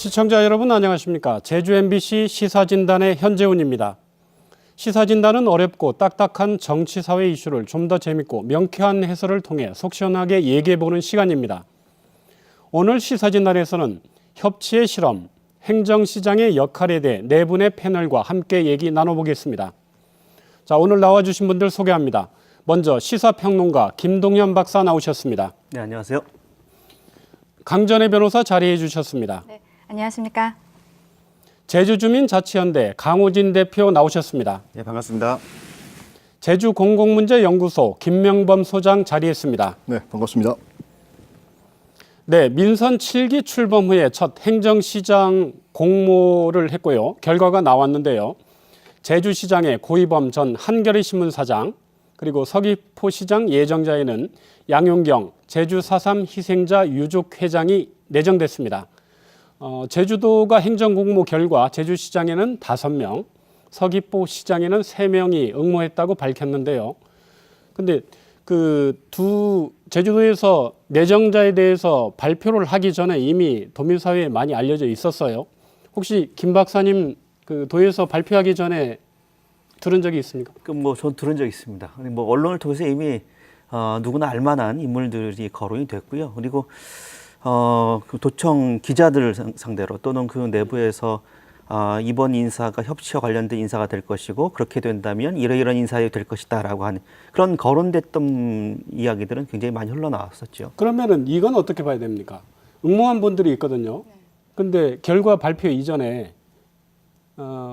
시청자 여러분 안녕하십니까. 제주 MBC 시사진단의 현재훈입니다. 시사진단은 어렵고 딱딱한 정치사회 이슈를 좀 더 재밌고 명쾌한 해설을 통해 속 시원하게 얘기해보는 시간입니다. 오늘 시사진단에서는 협치의 실험, 행정시장의 역할에 대해 네 분의 패널과 함께 얘기 나눠보겠습니다. 자, 오늘 나와주신 분들 소개합니다. 먼저 시사평론가 김동현 박사 나오셨습니다. 네, 안녕하세요. 강전혜 변호사 자리해 주셨습니다. 네, 안녕하십니까. 제주주민자치연대 강호진 대표 나오셨습니다. 네, 반갑습니다. 제주공공문제연구소 김명범 소장 자리했습니다. 네, 반갑습니다. 네, 민선 7기 출범 후에 첫 행정시장 공모를 했고요. 결과가 나왔는데요. 제주시장의 고이범 전 한겨레 신문 사장, 그리고 서귀포시장 예정자에는 양용경 제주 4.3 희생자 유족회장이 내정됐습니다. 제주도가 행정공모 결과 제주시장에는 5명, 서귀포시장에는 3명이 응모했다고 밝혔는데요. 근데 제주도에서 내정자에 대해서 발표를 하기 전에 이미 도민사회에 많이 알려져 있었어요. 혹시 김 박사님 도에서 발표하기 전에 들은 적이 있습니까? 전 들은 적 있습니다. 언론을 통해서 이미 누구나 알만한 인물들이 거론이 됐고요. 그리고 도청 기자들을 상대로 또는 그 내부에서 이번 인사가 협치와 관련된 인사가 될 것이고 그렇게 된다면 이러이러한 인사가 될 것이다라고 하는 그런 거론됐던 이야기들은 굉장히 많이 흘러나왔었죠. 그러면은 이건 어떻게 봐야 됩니까? 응모한 분들이 있거든요. 근데 결과 발표 이전에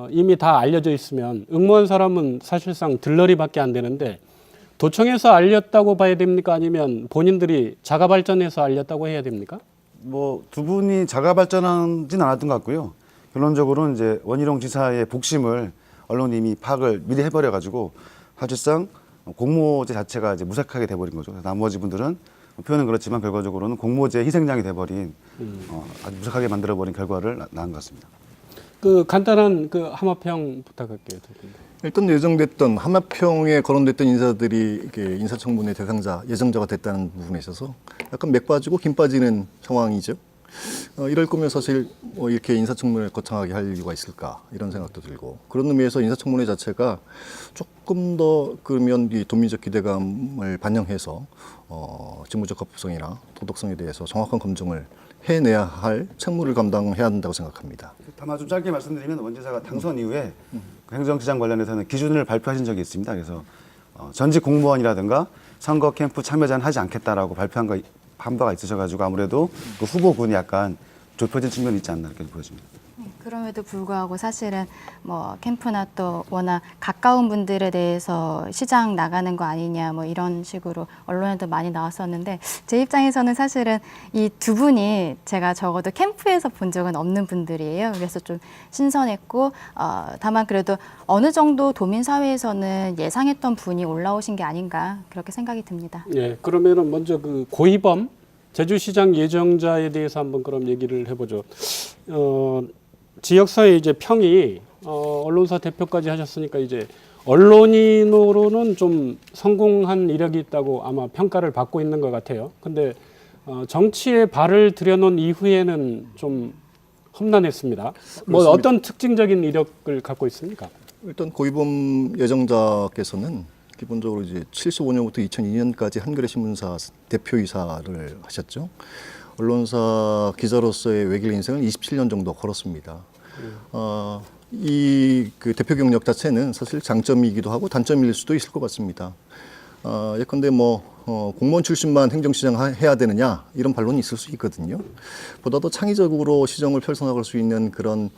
이미 다 알려져 있으면 응모한 사람은 사실상 들러리밖에 안 되는데 도청에서 알렸다고 봐야 됩니까? 아니면 본인들이 자가 발전해서 알렸다고 해야 됩니까? 두 분이 자가 발전하진 않았던 것 같고요. 결론적으로는 이제 원희룡 지사의 복심을 언론이 이미 파악을 미리 해버려가지고 사실상 공모제 자체가 이제 무색하게 돼버린 거죠. 나머지 분들은 표현은 그렇지만 결과적으로는 공모제 희생양이 돼버린 아주 무색하게 만들어버린 결과를 낳은 것 같습니다. 간단한 함화평 부탁할게요. 일단 예정됐던 하마평에 거론됐던 인사들이 인사청문회 대상자, 예정자가 됐다는 부분에 있어서 약간 맥 빠지고 김 빠지는 상황이죠. 이럴 거면 사실 이렇게 인사청문회를 거창하게 할 이유가 있을까 이런 생각도 들고 그런 의미에서 인사청문회 자체가 조금 더 그러면 이 도민적 기대감을 반영해서 직무적 합법성이나 도덕성에 대해서 정확한 검증을 해내야 할 책무를 감당해야 한다고 생각합니다. 다만 좀 짧게 말씀드리면 원 지사가 당선 이후에 행정시장 관련해서는 기준을 발표하신 적이 있습니다. 그래서 전직 공무원이라든가 선거 캠프 참여자는 하지 않겠다라고 발표한 바가 있으셔가지고 아무래도 그 후보군이 약간 좁혀진 측면이 있지 않나 이렇게 보여집니다. 그럼에도 불구하고 사실은 캠프나 또 워낙 가까운 분들에 대해서 시장 나가는 거 아니냐 이런 식으로 언론에도 많이 나왔었는데 제 입장에서는 사실은 이 두 분이 제가 적어도 캠프에서 본 적은 없는 분들이에요. 그래서 좀 신선했고 다만 그래도 어느 정도 도민사회에서는 예상했던 분이 올라오신 게 아닌가 그렇게 생각이 듭니다. 네, 그러면은 먼저 고이범 제주시장 예정자에 대해서 한번 그럼 얘기를 해보죠. 지역사회 이제 평이 언론사 대표까지 하셨으니까 이제 언론인으로는 좀 성공한 이력이 있다고 아마 평가를 받고 있는 것 같아요. 근데 정치에 발을 들여놓은 이후에는 좀 험난했습니다. 어떤 특징적인 이력을 갖고 있습니까? 일단 고이범 예정자께서는 기본적으로 이제 75년부터 2002년까지 한겨레 신문사 대표이사를 하셨죠. 언론사 기자로서의 외길 인생을 27년 정도 걸었습니다. 이 대표 경력 자체는 사실 장점이기도 하고 단점일 수도 있을 것 같습니다. 예컨대 공무원 출신만 행정시장 해야 되느냐 이런 반론이 있을 수 있거든요. 보다 더 창의적으로 시정을 펼쳐나갈 수 있는 그런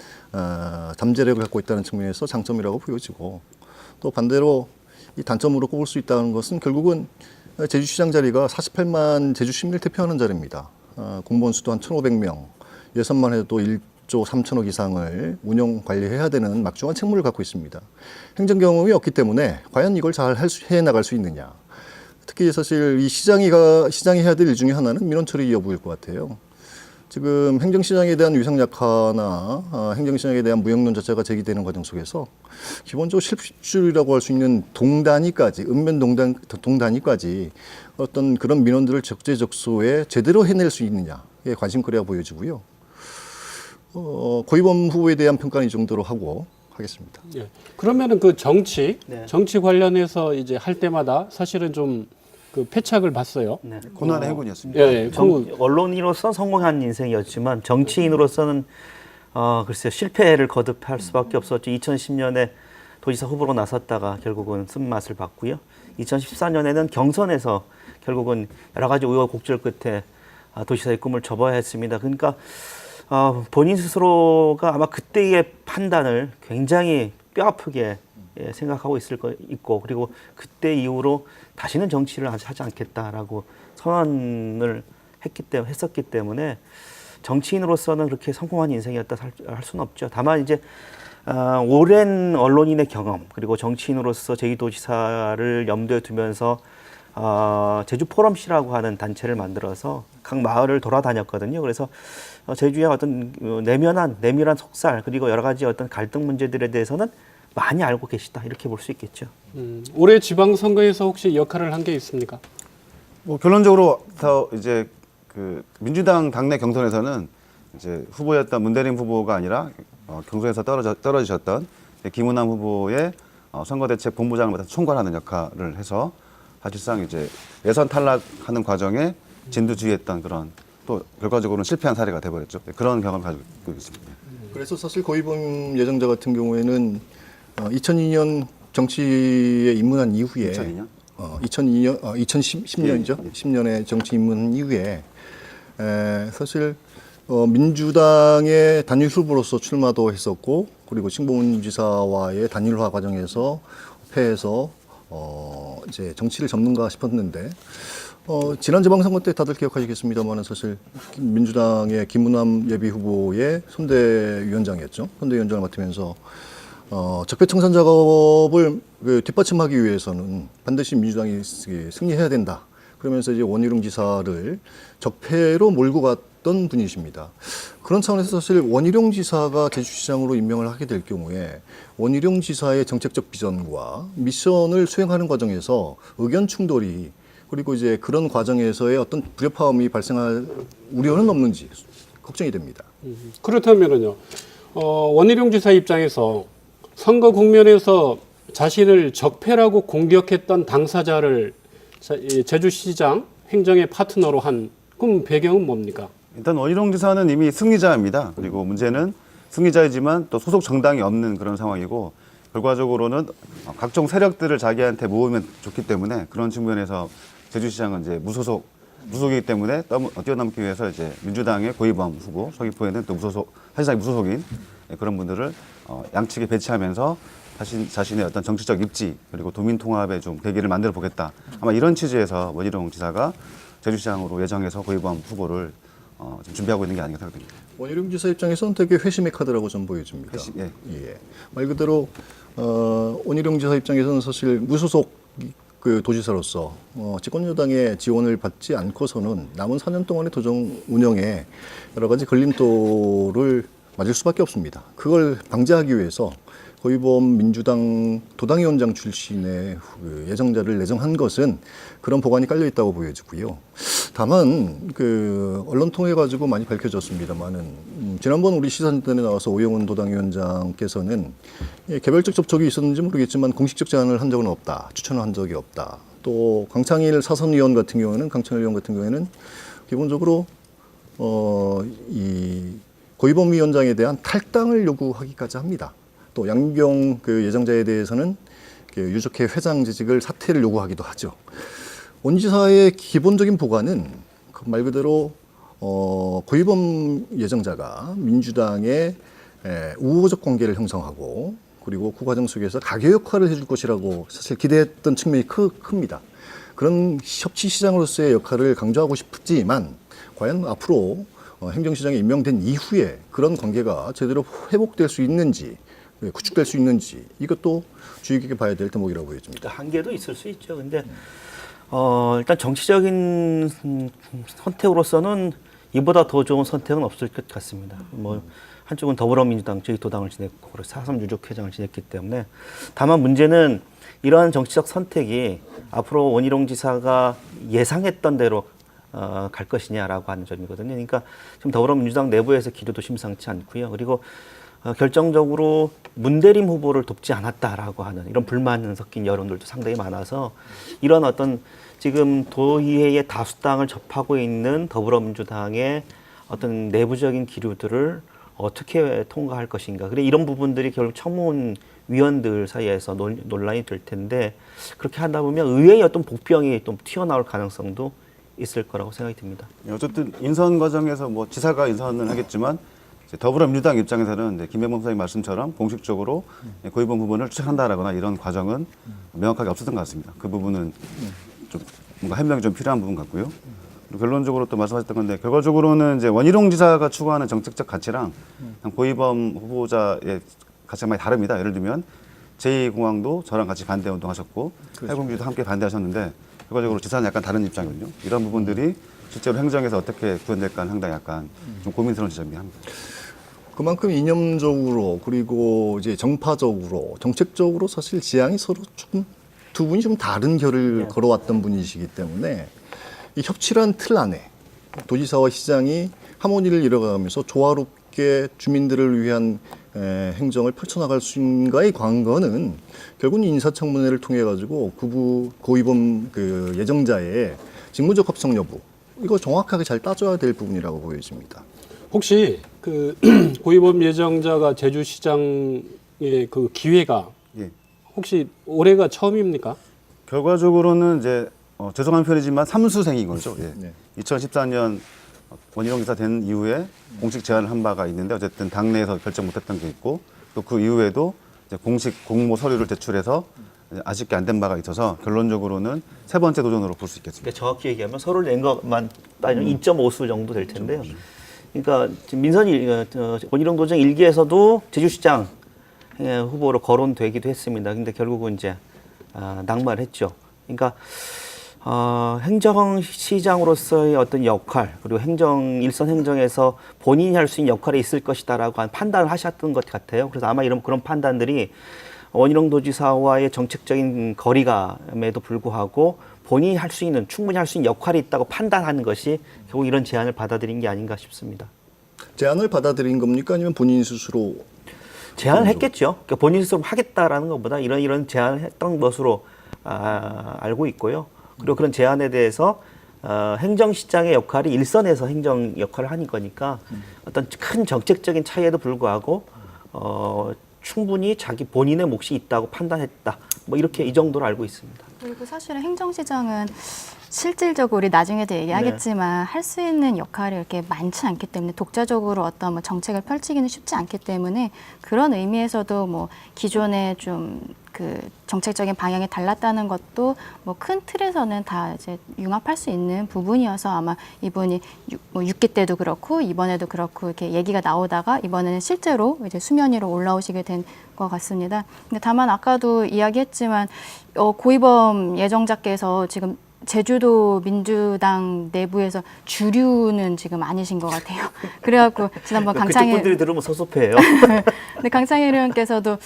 잠재력을 갖고 있다는 측면에서 장점이라고 보여지고 또 반대로 이 단점으로 꼽을 수 있다는 것은 결국은 제주시장 자리가 48만 제주 시민을 대표하는 자리입니다. 공무원 수도 한 1,500명, 예산만 해도 1조 3천억 이상을 운영 관리해야 되는 막중한 책무를 갖고 있습니다. 행정 경험이 없기 때문에 과연 이걸 잘 해나갈 수 있느냐. 특히 사실 이 시장이 해야 될 일 중에 하나는 민원 처리 여부일 것 같아요. 지금 행정시장에 대한 위상약화나 행정시장에 대한 무역론 자체가 제기되는 과정 속에서 기본적으로 실질이라고 할 수 있는 동단위까지, 읍면 동단위까지 어떤 그런 민원들을 적재적소에 제대로 해낼 수 있느냐에 관심거리가 보여지고요. 고위범 후보에 대한 평가는 이 정도로 하고 하겠습니다. 예. 그러면은 그 정치, 네. 정치 관련해서 이제 할 때마다 사실은 좀 그 패착을 봤어요. 네. 고난의 행군이었습니다. 예, 예. 언론인으로서 성공한 인생이었지만 정치인으로서는 글쎄요 실패를 거듭할 수밖에 없었죠. 2010년에 도지사 후보로 나섰다가 결국은 쓴맛을 봤고요. 2014년에는 경선에서 결국은 여러 가지 우여곡절 끝에 도지사의 꿈을 접어야 했습니다. 그러니까 본인 스스로가 아마 그때의 판단을 굉장히 뼈아프게 생각하고 있고 그리고 그때 이후로 다시는 정치를 하지 않겠다라고 선언을 했었기 때문에 정치인으로서는 그렇게 성공한 인생이었다 할 수는 없죠. 다만 이제 오랜 언론인의 경험 그리고 정치인으로서 제2도지사를 염두에 두면서 제주 포럼시라고 하는 단체를 만들어서 각 마을을 돌아다녔거든요. 그래서 제주의 어떤 내밀한 속살 그리고 여러 가지 어떤 갈등 문제들에 대해서는 많이 알고 계시다 이렇게 볼 수 있겠죠. 올해 지방선거에서 혹시 역할을 한 게 있습니까? 뭐 결론적으로 더 이제 그 민주당 당내 경선에서는 이제 후보였던 문대림 후보가 아니라 경선에서 떨어지셨던 김은남 후보의 선거대책 본부장을 맡아서 총괄하는 역할을 해서 사실상 이제 예선 탈락하는 과정에 진두지휘했던 그런 또 결과적으로는 실패한 사례가 돼버렸죠. 그런 경험을 가지고 있습니다. 그래서 사실 고위범 예정자 같은 경우에는 2002년 정치에 입문한 이후에 2002년? 2010년이죠. 예, 예. 10년에 정치 입문 이후에 사실 민주당의 단일 후보로서 출마도 했었고 그리고 신봉훈 지사와의 단일화 과정에서 패해서 이제 정치를 접는가 싶었는데 지난 지방선거 때 다들 기억하시겠습니다만은 사실 민주당의 김문남 예비 후보의 선대위원장이었죠. 선대위원장을 맡으면서 적폐청산 작업을 뒷받침하기 위해서는 반드시 민주당이 승리해야 된다. 그러면서 이제 원희룡 지사를 적폐로 몰고 갔던 분이십니다. 그런 차원에서 사실 원희룡 지사가 제주시장으로 임명을 하게 될 경우에 원희룡 지사의 정책적 비전과 미션을 수행하는 과정에서 의견 충돌이 그리고 이제 그런 과정에서의 어떤 불협화음이 발생할 우려는 없는지 걱정이 됩니다. 그렇다면은요, 원희룡 지사 입장에서 선거 국면에서 자신을 적폐라고 공격했던 당사자를 제주시장 행정의 파트너로 한 그럼 배경은 뭡니까? 일단 원희룡 지사는 이미 승리자입니다. 그리고 문제는 승리자이지만 또 소속 정당이 없는 그런 상황이고 결과적으로는 각종 세력들을 자기한테 모으면 좋기 때문에 그런 측면에서 제주시장은 이제 무소속이기 때문에 뛰어넘기 위해서 이제 민주당의 고위범 후보 서귀포에는 또 사실상 무소속인 그런 분들을 양측에 배치하면서 자신의 어떤 정치적 입지 그리고 도민 통합의 좀 계기를 만들어 보겠다. 아마 이런 취지에서 원희룡 지사가 제주시장으로 예정해서 고위범 후보를 좀 준비하고 있는 게 아닌가 생각됩니다. 원희룡 지사 입장에서는 되게 회심의 카드라고 좀 보여집니다. 예. 말 그대로 원희룡 지사 입장에서는 사실 무소속 그 도지사로서 집권 여당의 지원을 받지 않고서는 남은 4년 동안의 도정 운영에 여러 가지 걸림돌을 맞을 수밖에 없습니다. 그걸 방지하기 위해서 고위범 민주당 도당위원장 출신의 예정자를 내정한 것은 그런 보관이 깔려 있다고 보여지고요. 다만 그 언론 통해 가지고 많이 밝혀졌습니다만은 지난번 우리 시사진단에 나와서 오영훈 도당위원장께서는 개별적 접촉이 있었는지 모르겠지만 공식적 제안을 한 적은 없다, 추천을 한 적이 없다. 또 강창일 사선의원 같은 경우에는 기본적으로 이 고위범 위원장에 대한 탈당을 요구하기까지 합니다. 또 양경 그 예정자에 대해서는 유족회 회장 재직을 사퇴를 요구하기도 하죠. 원 지사의 기본적인 보관은 말 그대로 고위범 예정자가 민주당의 우호적 관계를 형성하고 그리고 그 과정 속에서 가교 역할을 해줄 것이라고 사실 기대했던 측면이 큽니다. 그런 협치시장으로서의 역할을 강조하고 싶지만 과연 앞으로 행정시장에 임명된 이후에 그런 관계가 제대로 회복될 수 있는지 구축될 수 있는지 이것도 주의 깊게 봐야 될 대목이라고 보여집니다. 한계도 있을 수 있죠. 근데 일단 정치적인 선택으로서는 이보다 더 좋은 선택은 없을 것 같습니다. 뭐 한쪽은 더불어민주당 제2도당을 지냈고 그리고 4.3 유족회장을 지냈기 때문에 다만 문제는 이러한 정치적 선택이 앞으로 원희룡 지사가 예상했던 대로 갈 것이냐라고 하는 점이거든요. 그러니까 지금 더불어민주당 내부에서 기류도 심상치 않고요. 그리고 결정적으로 문대림 후보를 돕지 않았다라고 하는 이런 불만 섞인 여론들도 상당히 많아서 이런 어떤 지금 도의회의 다수당을 접하고 있는 더불어민주당의 어떤 내부적인 기류들을 어떻게 통과할 것인가. 그래 이런 부분들이 결국 청문위원들 사이에서 논란이 될 텐데 그렇게 하다 보면 의회의 어떤 복병이 좀 튀어나올 가능성도 있을 거라고 생각이 듭니다. 어쨌든 인선 과정에서 뭐 지사가 인선을 하겠지만 이제 더불어민주당 입장에서는 이제 김혜범 선생님 말씀처럼 공식적으로 고위범 부분을 추천한다라거나 이런 과정은 명확하게 없었던 것 같습니다. 그 부분은 좀 뭔가 해명이 좀 필요한 부분 같고요. 그리고 결론적으로 또 말씀하셨던 건데 결과적으로는 이제 원희룡 지사가 추구하는 정책적 가치랑 고위범 후보자의 가치가 많이 다릅니다. 예를 들면 제2공항도 저랑 같이 반대 운동하셨고 해군기도 함께 반대하셨는데 결과적으로 지사는 약간 다른 입장이거든요. 이런 부분들이 실제로 행정에서 어떻게 구현될까 상당히 약간 좀 고민스러운 지점이 합니다. 그만큼 이념적으로 그리고 이제 정파적으로 정책적으로 사실 지향이 서로 조금 두 분이 좀 다른 결을 걸어왔던 분이시기 때문에 이 협치란 틀 안에 도지사와 시장이 하모니를 이뤄가면서 조화롭게 주민들을 위한 행정을 펼쳐나갈 수 있는가의 관건은 결국은 인사청문회를 통해 가지고 고위범 그 예정자의 직무적 합성 여부 이거 정확하게 잘 따져야 될 부분이라고 보여집니다. 혹시 그 고위범 예정자가 제주시장의 그 기회가 예. 혹시 올해가 처음입니까? 결과적으로는 이제 죄송한 표현이지만 삼수생인 거죠. 예. 네. 2014년 원희룡 지사 된 이후에 공식 제안을 한 바가 있는데 어쨌든 당내에서 결정 못했던 게 있고 또 그 이후에도 이제 공식 공모 서류를 제출해서 아쉽게 안 된 바가 있어서 결론적으로는 세 번째 도전으로 볼 수 있겠습니다. 그러니까 정확히 얘기하면 서로를 낸 것만 따지면 2.5수 정도 될 텐데요. 그러니까 지금 원희룡 도정 1기에서도 제주시장 후보로 거론되기도 했습니다. 근데 결국은 이제 낙마를 했죠. 그러니까 행정시장으로서의 어떤 역할 그리고 일선 행정에서 본인이 할 수 있는 역할이 있을 것이다라고 한 판단을 하셨던 것 같아요. 그래서 아마 그런 판단들이 원희룡 도지사와의 정책적인 거리감에도 불구하고 본인이 충분히 할 수 있는 역할이 있다고 판단하는 것이 결국 이런 제안을 받아들인 게 아닌가 싶습니다. 제안을 받아들인 겁니까? 아니면 본인 스스로? 제안을 했겠죠. 그러니까 본인 스스로 하겠다라는 것보다 이런 제안을 했던 것으로 알고 있고요. 그리고 그런 제안에 대해서 행정시장의 역할이 일선에서 행정 역할을 하는 거니까 어떤 큰 정책적인 차이에도 불구하고 충분히 자기 본인의 몫이 있다고 판단했다. 뭐 이렇게 이 정도로 알고 있습니다. 그리고 사실은 행정시장은 실질적으로 우리 나중에도 얘기하겠지만 할 수 있는 역할이 이렇게 많지 않기 때문에 독자적으로 어떤 뭐 정책을 펼치기는 쉽지 않기 때문에 그런 의미에서도 뭐 기존에 좀 그 정책적인 방향이 달랐다는 것도 뭐 큰 틀에서는 다 이제 융합할 수 있는 부분이어서 아마 이분이 6기 때도 그렇고 이번에도 그렇고 이렇게 얘기가 나오다가 이번에는 실제로 이제 수면 위로 올라오시게 된 것 같습니다. 근데 다만 아까도 이야기했지만 고위범 예정자께서 지금 제주도 민주당 내부에서 주류는 지금 아니신 것 같아요. 그래갖고 지난번 그쪽 강창일 분들이 들으면 섭섭해요. 근데 강창일 의원께서도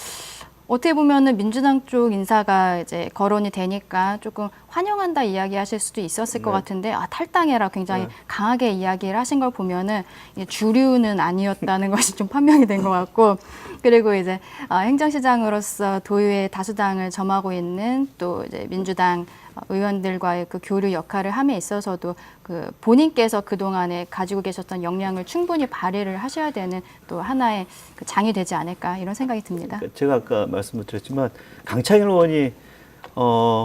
어떻게 보면은 민주당 쪽 인사가 이제 거론이 되니까 조금 환영한다 이야기하실 수도 있었을 것 같은데 탈당해라 굉장히 강하게 이야기를 하신 걸 보면은 주류는 아니었다는 것이 좀 판명이 된 것 같고 그리고 이제 행정시장으로서 도의회 다수당을 점하고 있는 또 이제 민주당 의원들과의 그 교류 역할을 함에 있어서도 그 본인께서 그동안에 가지고 계셨던 역량을 충분히 발휘를 하셔야 되는 또 하나의 그 장이 되지 않을까 이런 생각이 듭니다. 제가 아까 말씀드렸지만 강창일 의원이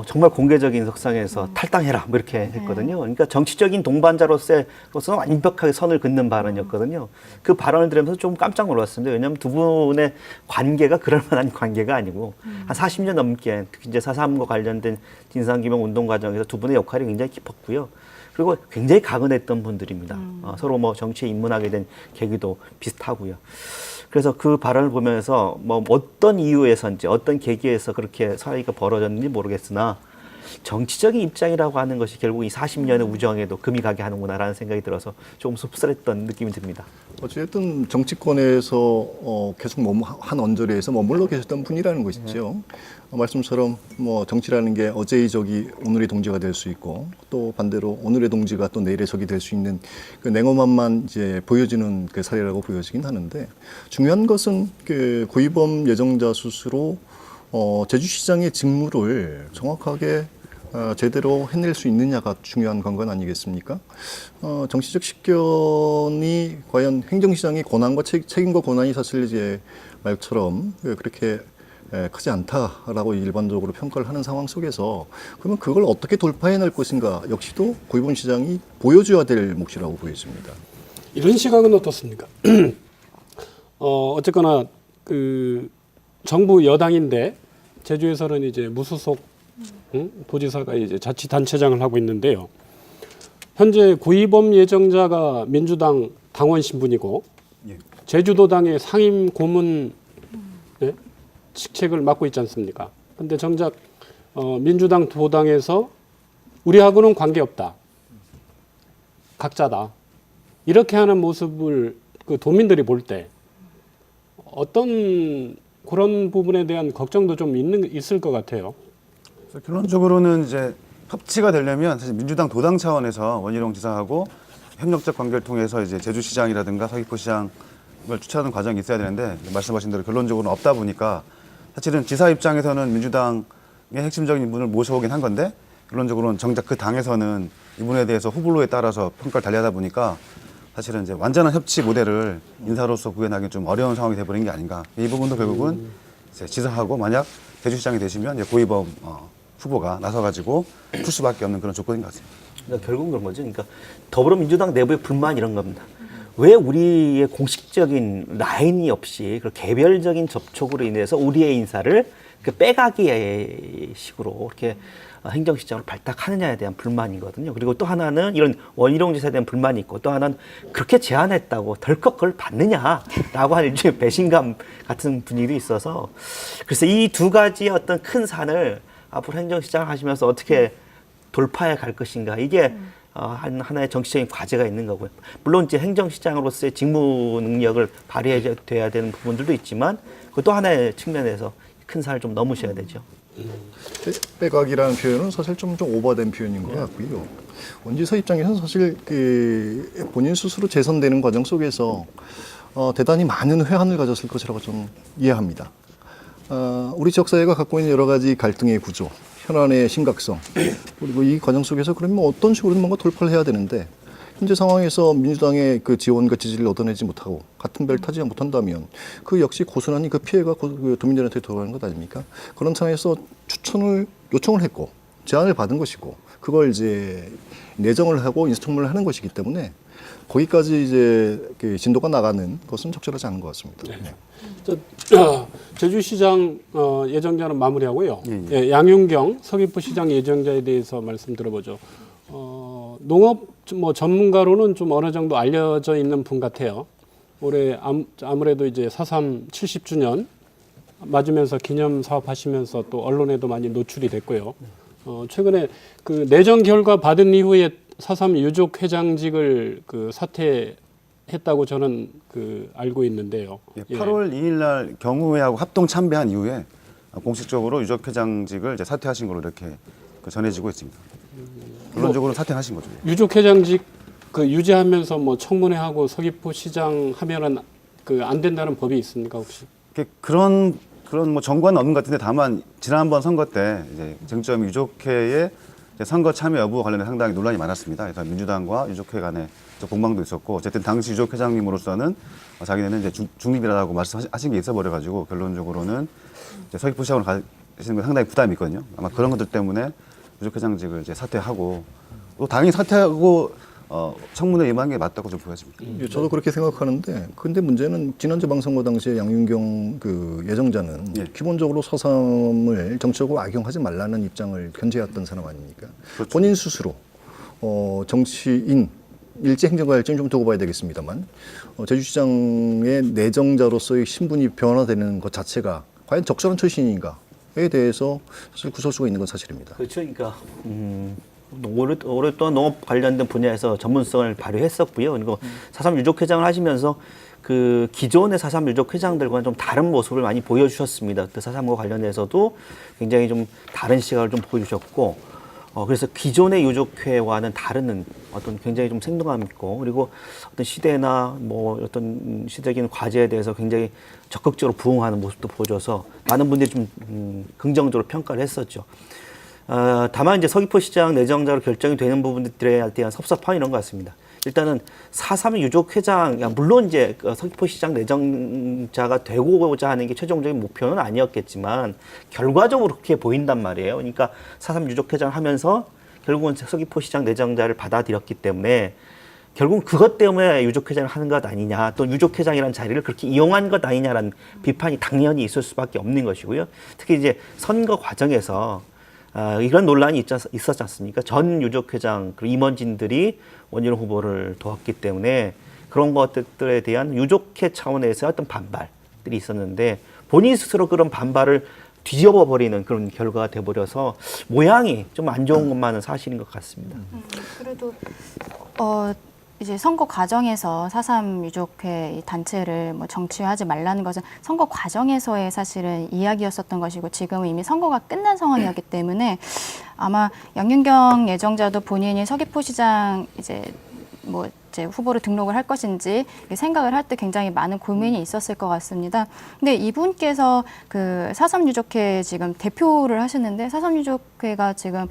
정말 공개적인 석상에서 탈당해라 뭐 이렇게 했거든요. 그러니까 정치적인 동반자로서는 완벽하게 선을 긋는 발언이었거든요. 그 발언을 들으면서 좀 깜짝 놀랐습니다. 왜냐하면 두 분의 관계가 그럴 만한 관계가 아니고 한 40년 넘게 특히 이제 4.3과 관련된 진상규명 운동 과정에서 두 분의 역할이 굉장히 깊었고요. 그리고 굉장히 강은했던 분들입니다. 서로 뭐 정치에 입문하게 된 계기도 비슷하고요. 그래서 그 발언을 보면서 뭐 어떤 이유에서인지 어떤 계기에서 그렇게 사이가 벌어졌는지 모르겠으나 정치적인 입장이라고 하는 것이 결국 이 40년의 우정에도 금이 가게 하는구나라는 생각이 들어서 조금 씁쓸했던 느낌이 듭니다. 어쨌든 정치권에서 계속 한 언저리에서 머물러 계셨던 분이라는 것이죠. 말씀처럼 뭐 정치라는 게 어제의 적이 오늘의 동지가 될 수 있고 또 반대로 오늘의 동지가 또 내일의 적이 될 수 있는 그 냉엄함만 이제 보여지는 그 사례라고 보여지긴 하는데 중요한 것은 그 고위범 예정자 스스로 제주시장의 직무를 정확하게 제대로 해낼 수 있느냐가 중요한 건 아니겠습니까? 정치적 식견이 과연 행정시장의 권한과 책임과 권한이 사실 이제 말처럼 그렇게 크지 않다라고 일반적으로 평가를 하는 상황 속에서 그러면 그걸 어떻게 돌파해낼 것인가 역시도 고위범 시장이 보여줘야 될 몫이라고 보여집니다. 이런 시각은 어떻습니까? 어쨌거나 그 정부 여당인데 제주에서는 이제 무소속 도지사가 이제 자치단체장을 하고 있는데요. 현재 고위범 예정자가 민주당 당원 신분이고 예. 제주도당의 상임 고문 직책을 맡고 있지 않습니까? 근데 정작 민주당 도당에서 우리하고는 관계없다. 각자다. 이렇게 하는 모습을 그 도민들이 볼 때 어떤 그런 부분에 대한 걱정도 좀 있을 것 같아요. 그래서 결론적으로는 이제 협치가 되려면 사실 민주당 도당 차원에서 원희룡 지사하고 협력적 관계를 통해서 이제 제주시장이라든가 서귀포시장을 추천하는 과정이 있어야 되는데 말씀하신 대로 결론적으로는 없다 보니까 사실은 지사 입장에서는 민주당의 핵심적인 인물을 모셔오긴 한 건데 결론적으로는 정작 그 당에서는 이분에 대해서 후보로에 따라서 평가를 달리하다 보니까 사실은 이제 완전한 협치 모델을 인사로서 구현하기 좀 어려운 상황이 돼버린 게 아닌가. 이 부분도 결국은 이제 지사하고 만약 제주시장이 되시면 이제 고위범 후보가 나서가지고 풀 수밖에 없는 그런 조건인 것 같습니다. 그러니까 결국은 그런 거죠. 그러니까 더불어민주당 내부의 불만 이런 겁니다. 왜 우리의 공식적인 라인이 없이 그 개별적인 접촉으로 인해서 우리의 인사를 그 빼가기 식으로 이렇게 행정시장으로 발탁하느냐에 대한 불만이거든요. 그리고 또 하나는 이런 원희룡 지사에 대한 불만이 있고 또 하나는 그렇게 제안했다고 덜컥 그걸 받느냐라고 하는 일종의 배신감 같은 분위기도 있어서 그래서 이 두 가지의 어떤 큰 산을 앞으로 행정시장을 하시면서 어떻게 돌파해 갈 것인가 이게 하나의 정치적인 과제가 있는 거고요. 물론 이제 행정시장으로서의 직무 능력을 발휘해야 되는 부분들도 있지만 그 또 하나의 측면에서 큰 산을 좀 넘으셔야 되죠. 빼각이라는 표현은 사실 좀 오버된 표현인 것 같고요. 원지사 입장에서는 사실 그 본인 스스로 재선되는 과정 속에서 대단히 많은 회한을 가졌을 것이라고 좀 이해합니다. 우리 지역사회가 갖고 있는 여러 가지 갈등의 구조, 현안의 심각성, 그리고 이 과정 속에서 그러면 어떤 식으로든 뭔가 돌파를 해야 되는데 현재 상황에서 민주당의 그 지원과 지지를 얻어내지 못하고 같은 배를 타지 못한다면 그 역시 고스란히 그 피해가 그 도민들한테 돌아가는 것 아닙니까? 그런 상황에서 추천을 요청을 했고 제안을 받은 것이고 그걸 이제 내정을 하고 인사청문을 하는 것이기 때문에 거기까지 이제 그 진도가 나가는 것은 적절하지 않은 것 같습니다. 네. 제주시장 예정자는 마무리하고요. 예. 예, 양윤경 서귀포시장 예정자에 대해서 말씀 들어보죠. 농업 뭐 전문가로는 좀 어느 정도 알려져 있는 분 같아요. 올해 아무래도 이제 4.3 70주년 맞으면서 기념 사업 하시면서 또 언론에도 많이 노출이 됐고요. 최근에 그 내정 결과 받은 이후에 4.3 유족 회장직을 그 사퇴했다고 저는 그 알고 있는데요. 예, 예. 8월 2일 날 경우회하고 합동 참배한 이후에 공식적으로 유족회장직을 이제 사퇴하신 걸로 이렇게 전해지고 있습니다. 결론적으로 사퇴하신 거죠. 유족회장직 그 유지하면서 뭐 청문회하고 서귀포시장 하면은 그 안 된다는 법이 있습니까 혹시? 그런 뭐 정과는 없는 것 같은데 다만 지난번 선거 때 이제 쟁점 유족회의 선거 참여 여부 관련해 상당히 논란이 많았습니다. 그래서 민주당과 유족회 간에 공방도 있었고 어쨌든 당시 유족회장님으로서는 자기네는 이제 중립이라고 말씀하신 게 있어버려가지고 결론적으로는 이제 서귀포시장으로 가시는 건 상당히 부담이 있거든요. 아마 그런 것들 때문에 유족회장직을 이제 사퇴하고 또 당연히 사퇴하고 청문회 임한 게 맞다고 좀 보여집니다. 예, 저도 그렇게 생각하는데 근데 문제는 지난주 방송과 당시에 양윤경 그 예정자는 예. 기본적으로 4.3을 정치적으로 악용하지 말라는 입장을 견제했던 사람 아닙니까? 그렇죠. 본인 스스로 정치인 일제 행정가 할지는 좀 두고 봐야 되겠습니다만 제주시장의 내정자로서의 신분이 변화되는 것 자체가 과연 적절한 처신인가 대해서 사실 구설수가 있는 건 사실입니다. 그렇죠. 그러니까 오랫동안 농업 관련된 분야에서 전문성을 발휘했었고요. 그리고 4.3 유족회장을 하시면서 그 기존의 4.3 유족회장들과는 좀 다른 모습을 많이 보여주셨습니다. 그 4.3과 관련해서도 굉장히 좀 다른 시각을 좀 보여주셨고, 그래서 기존의 유족회와는 다른 어떤 굉장히 좀 생동감 있고, 그리고 어떤 시대나 뭐 어떤 시대적인 과제에 대해서 굉장히 적극적으로 부응하는 모습도 보여줘서 많은 분들이 좀 긍정적으로 평가를 했었죠. 다만 이제 서귀포 시장 내정자로 결정이 되는 부분들에 대한 섭섭함이 이런 것 같습니다. 일단은 4.3 유족회장, 물론 이제 서귀포 시장 내정자가 되고자 하는 게 최종적인 목표는 아니었겠지만 결과적으로 그렇게 보인단 말이에요. 그러니까 4.3 유족회장을 하면서 결국은 서귀포 시장 내정자를 받아들였기 때문에 결국은 그것 때문에 유족회장을 하는 것 아니냐, 또 유족회장이라는 자리를 그렇게 이용한 것 아니냐라는 비판이 당연히 있을 수밖에 없는 것이고요. 특히 이제 선거 과정에서 이런 논란이 있었지 않습니까? 전 유족회장, 그리고 임원진들이 원희룡 후보를 도왔기 때문에 그런 것들에 대한 유족회 차원에서의 어떤 반발들이 있었는데 본인 스스로 그런 반발을 뒤집어 버리는 그런 결과가 돼버려서 모양이 좀 안 좋은 것만은 사실인 것 같습니다. 그래도 이제 선거 과정에서 4.3 유족회 이 단체를 뭐 정치화하지 말라는 것은 선거 과정에서의 사실은 이야기였었던 것이고 지금은 이미 선거가 끝난 상황이었기 때문에 아마 양윤경 예정자도 본인이 서귀포시장 이제 후보로 등록을 할 것인지 생각을 할 때 굉장히 많은 고민이 있었을 것 같습니다. 근데 이분께서 그 4.3 유족회 지금 대표를 하시는데 4.3 유족회가 지금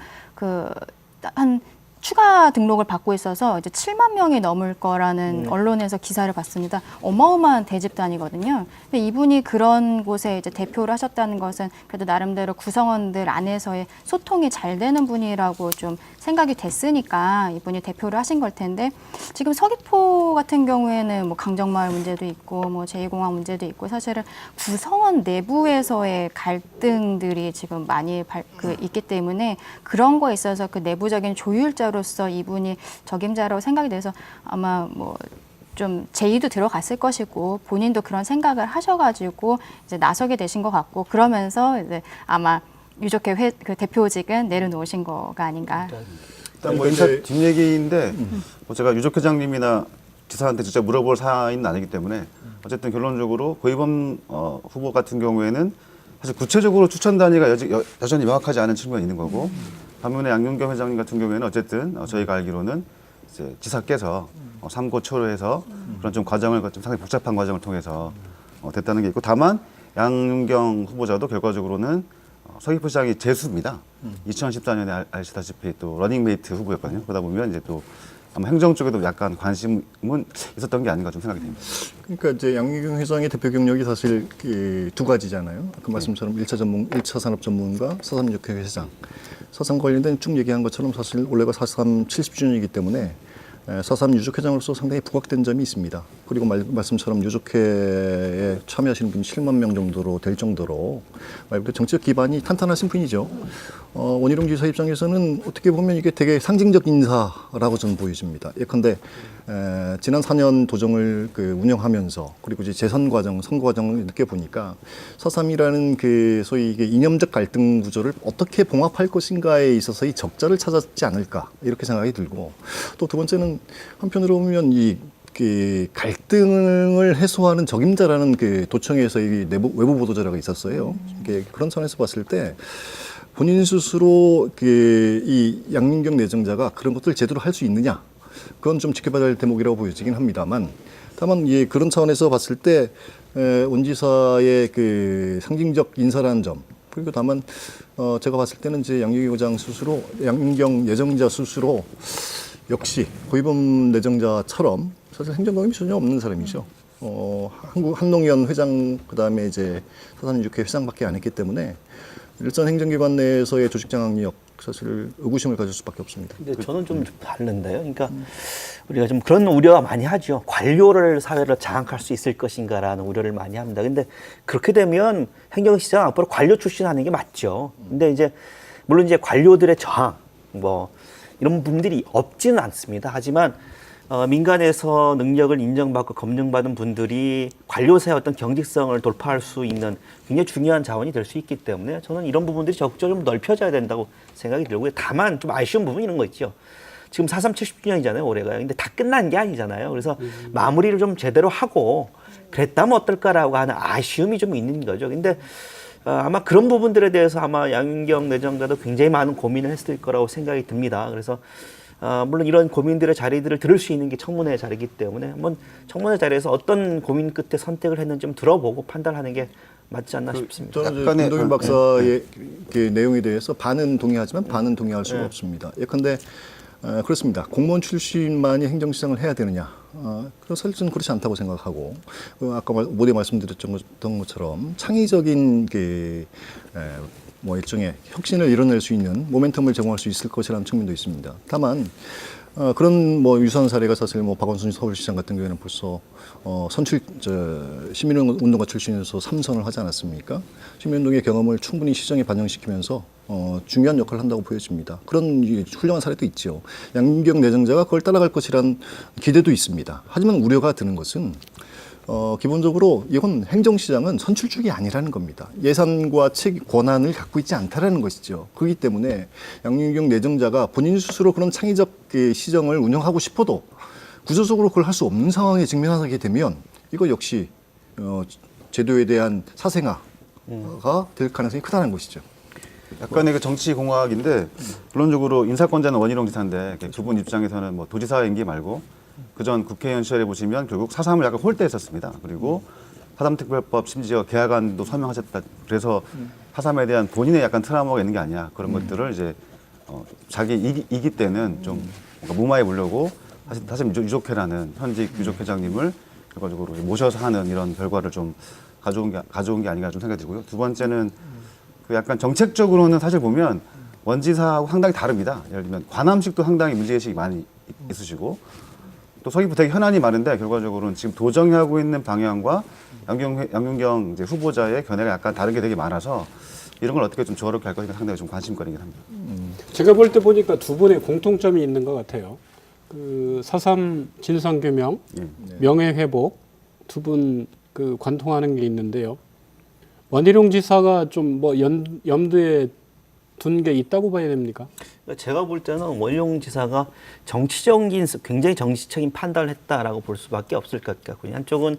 한 추가 등록을 받고 있어서 이제 7만 명이 넘을 거라는 언론에서 기사를 봤습니다. 어마어마한 대집단이거든요. 근데 이분이 그런 곳에 이제 대표를 하셨다는 것은 그래도 나름대로 구성원들 안에서의 소통이 잘 되는 분이라고 좀 생각이 됐으니까 이분이 대표를 하신 걸 텐데 지금 서귀포 같은 경우에는 뭐 강정마을 문제도 있고 뭐 제2공항 문제도 있고 사실은 구성원 내부에서의 갈등들이 지금 많이 있기 때문에 그런 거에 있어서 그 내부적인 조율자로서 이분이 적임자라고 생각이 돼서 아마 좀 제의도 들어갔을 것이고 본인도 그런 생각을 하셔가지고 이제 나서게 되신 것 같고 그러면서 이제 아마 유족회 그 대표직은 내려놓으신 거가 아닌가. 일단 인사 뒷얘기인데 제가 유족회장님이나 지사한테 직접 물어볼 사안은 아니기 때문에 어쨌든 결론적으로 고이범 후보 같은 경우에는 사실 구체적으로 추천 단위가 여전히 명확하지 않은 측면이 있는 거고 반면에 양윤경 회장님 같은 경우에는 어쨌든 저희가 알기로는 이제 지사께서 삼고초려해서 그런 좀 과정을 좀 상당히 복잡한 과정을 통해서 됐다는 게 있고 다만 양윤경 후보자도 결과적으로는 서귀포시장이 재수입니다. 2014년에 아시다시피 또 러닝메이트 후보였거든요. 그러다 보면 이제 또 아마 행정 쪽에도 약간 관심은 있었던 게 아닌가 좀 생각이 됩니다. 그러니까 이제 양윤경 회장의 대표 경력이 사실 두 가지잖아요. 그 말씀처럼 1차 산업 전문가, 4.3 유족회 회장. 4.3 관련된 쭉 얘기한 것처럼 사실 올해가 4.3 70주년이기 때문에 4.3 유족회장으로서 상당히 부각된 점이 있습니다. 그리고 말씀처럼 유족회에 참여하시는 분이 7만 명 정도로 될 정도로 말 그대로 정치적 기반이 탄탄하신 분이죠. 원희룡 지사 입장에서는 어떻게 보면 이게 되게 상징적 인사라고 저는 보여집니다. 예컨대 지난 4년 도정을 운영하면서 그리고 이제 재선 과정, 선거 과정을 느껴보니까 4.3이라는 그 소위 이게 이념적 갈등 구조를 어떻게 봉합할 것인가에 있어서의 적자를 찾았지 않을까 이렇게 생각이 들고 또 두 번째는 한편으로 보면 그 갈등을 해소하는 적임자라는 그 도청에서의 외부 보도자료가 있었어요. 그런 차원에서 봤을 때 본인 스스로 이 양윤경 내정자가 그런 것들을 제대로 할 수 있느냐 그건 좀 지켜봐야 할 대목이라고 보여지긴 합니다만 다만 그런 차원에서 봤을 때 원 지사의 그 상징적 인사라는 점 그리고 다만 제가 봤을 때는 이제 양윤경 내정자 스스로 역시 고이범 내정자처럼 사실 행정경험이 전혀 없는 사람이죠. 한농위원 회장 그다음에 이제 4.3 유족회 회장밖에 안 했기 때문에 일선 행정기관 내에서의 조직 장악력 사실 의구심을 가질 수밖에 없습니다. 근데 저는 좀 다른데요. 그러니까 우리가 좀 그런 우려가 많이 하죠. 관료를 사회를 장악할 수 있을 것인가라는 우려를 많이 합니다. 근데 그렇게 되면 행정시장 앞으로 관료 출신 하는 게 맞죠. 근데 이제 물론 이제 관료들의 저항 이런 부분들이 없지는 않습니다. 하지만 민간에서 능력을 인정받고 검증받은 분들이 관료사의 어떤 경직성을 돌파할 수 있는 굉장히 중요한 자원이 될 수 있기 때문에 저는 이런 부분들이 적극적으로 좀 넓혀져야 된다고 생각이 들고요. 다만 좀 아쉬운 부분이 이런 거 있죠. 지금 4.3 70주년이잖아요, 올해가. 근데 다 끝난 게 아니잖아요. 그래서 마무리를 좀 제대로 하고 그랬다면 어떨까라고 하는 아쉬움이 좀 있는 거죠. 근데 아마 그런 부분들에 대해서 아마 양윤경 내정자도 굉장히 많은 고민을 했을 거라고 생각이 듭니다. 그래서 물론 이런 고민들의 자리들을 들을 수 있는 게 청문회 자리이기 때문에 한번 청문회 자리에서 어떤 고민 끝에 선택을 했는지 좀 들어보고 판단하는 게 맞지 않나 싶습니다. 저는 약간의 김동윤 박사의 그 내용에 대해서 반은 동의하지만 반은 동의할 수가 없습니다. 예컨대 그렇습니다. 공무원 출신만이 행정시장을 해야 되느냐? 그건 사실 저는 그렇지 않다고 생각하고 아까 모두에 말씀드렸던 것처럼 창의적인 뭐 일종의 혁신을 이뤄낼 수 있는 모멘텀을 제공할 수 있을 것이라는 측면도 있습니다. 다만 그런 뭐 유사한 사례가 사실 뭐 박원순 서울시장 같은 경우에는 벌써 시민운동가 출신에서 3선을 하지 않았습니까? 시민운동의 경험을 충분히 시정에 반영시키면서 중요한 역할을 한다고 보여집니다. 그런 훌륭한 사례도 있죠. 양윤경 내정자가 그걸 따라갈 것이란 기대도 있습니다. 하지만 우려가 드는 것은 기본적으로 이건 행정시장은 선출직이 아니라는 겁니다. 예산과 권한을 갖고 있지 않다라는 것이죠. 그렇기 때문에 양윤경 내정자가 본인 스스로 그런 창의적 시정을 운영하고 싶어도 구조적으로 그걸 할 수 없는 상황에 직면하게 되면 이거 역시 제도에 대한 사생아가 될 가능성이 크다는 것이죠. 약간의 그 정치 공학인데 결론적으로 인사권자는 원희룡 지사인데 그분 입장에서는 뭐 도지사 임기 말고 그전 국회의원 시절에 보시면 결국 4.3을 약간 홀대했었습니다. 그리고 4.3 특별법 심지어 개혁안도 서명하셨다. 그래서 4.3에 대한 본인의 약간 트라우마가 있는 게 아니야. 그런 것들을 이제 자기 이기 때는 좀 뭔가 무마해 보려고 사실 유족회라는 현직 유족회장님을 결과적으로 모셔서 하는 이런 결과를 좀 가져온 게 아닌가 좀 생각이 들고요. 두 번째는 그 약간 정책적으로는 사실 보면 원지사하고 상당히 다릅니다. 예를 들면 관함식도 상당히 문제의식이 많이 있으시고 또 서귀포 되게 현안이 많은데 결과적으로는 지금 도정하고 있는 방향과 양윤경 이제 후보자의 견해가 약간 다른 게 되게 많아서 이런 걸 어떻게 좀 조화롭게 할 것인가 상당히 좀 관심거리긴 합니다. 제가 볼 때 보니까 두 분의 공통점이 있는 것 같아요. 그 4.3 진상규명, 명예회복 두 분 그 관통하는 게 있는데요. 원희룡 지사가 좀 뭐 염두에 둔 게 있다고 봐야 됩니까? 제가 볼 때는 원희룡 지사가 정치적인 굉장히 정치적인 판단을 했다라고 볼 수밖에 없을 것 같고요. 한쪽은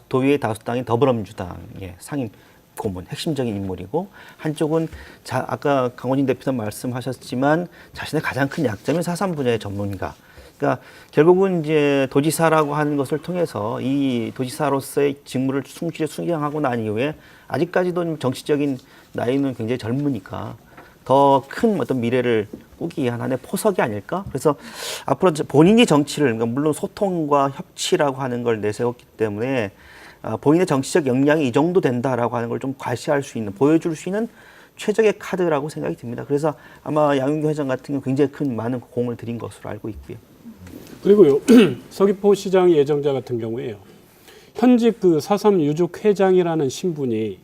도의회 다수당인 더불어민주당의 상임 고문, 핵심적인 인물이고 한쪽은 아까 강원진 대표님 말씀하셨지만 자신의 가장 큰 약점이 4.3 분야의 전문가. 그러니까 결국은 이제 도지사라고 하는 것을 통해서 이 도지사로서의 직무를 충실히 수행하고 난 이후에 아직까지도 정치적인 나이는 굉장히 젊으니까 더 큰 어떤 미래를 꾸기 위한 하나의 포석이 아닐까? 그래서 앞으로 본인이 정치를, 그러니까 물론 소통과 협치라고 하는 걸 내세웠기 때문에 본인의 정치적 역량이 이 정도 된다라고 하는 걸 좀 과시할 수 있는, 보여줄 수 있는 최적의 카드라고 생각이 듭니다. 그래서 아마 양윤경 회장 같은 경우 굉장히 많은 공을 들인 것으로 알고 있고요. 그리고요, 서귀포시장 예정자 같은 경우에요. 현직 그 4.3 유족회장이라는 신분이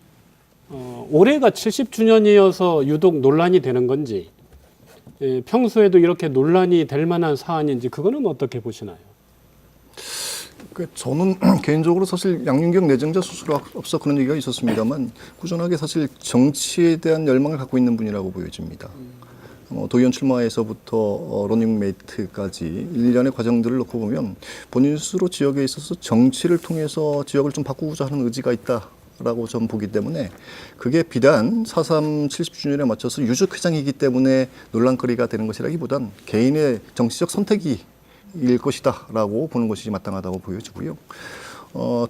올해가 70주년이어서 유독 논란이 되는 건지 평소에도 이렇게 논란이 될 만한 사안인지 그거는 어떻게 보시나요? 저는 개인적으로 사실 양윤경 내정자 스스로 앞서 그런 얘기가 있었습니다만 꾸준하게 사실 정치에 대한 열망을 갖고 있는 분이라고 보여집니다. 도의원 출마에서부터 러닝메이트까지 일련의 과정들을 놓고 보면 본인 스스로 지역에 있어서 정치를 통해서 지역을 좀 바꾸고자 하는 의지가 있다라고 저는 보기 때문에 그게 비단 4.3 70주년에 맞춰서 유족회장이기 때문에 논란거리가 되는 것이라기보단 개인의 정치적 선택이 일 것이다라고 보는 것이 마땅하다고 보여지고요.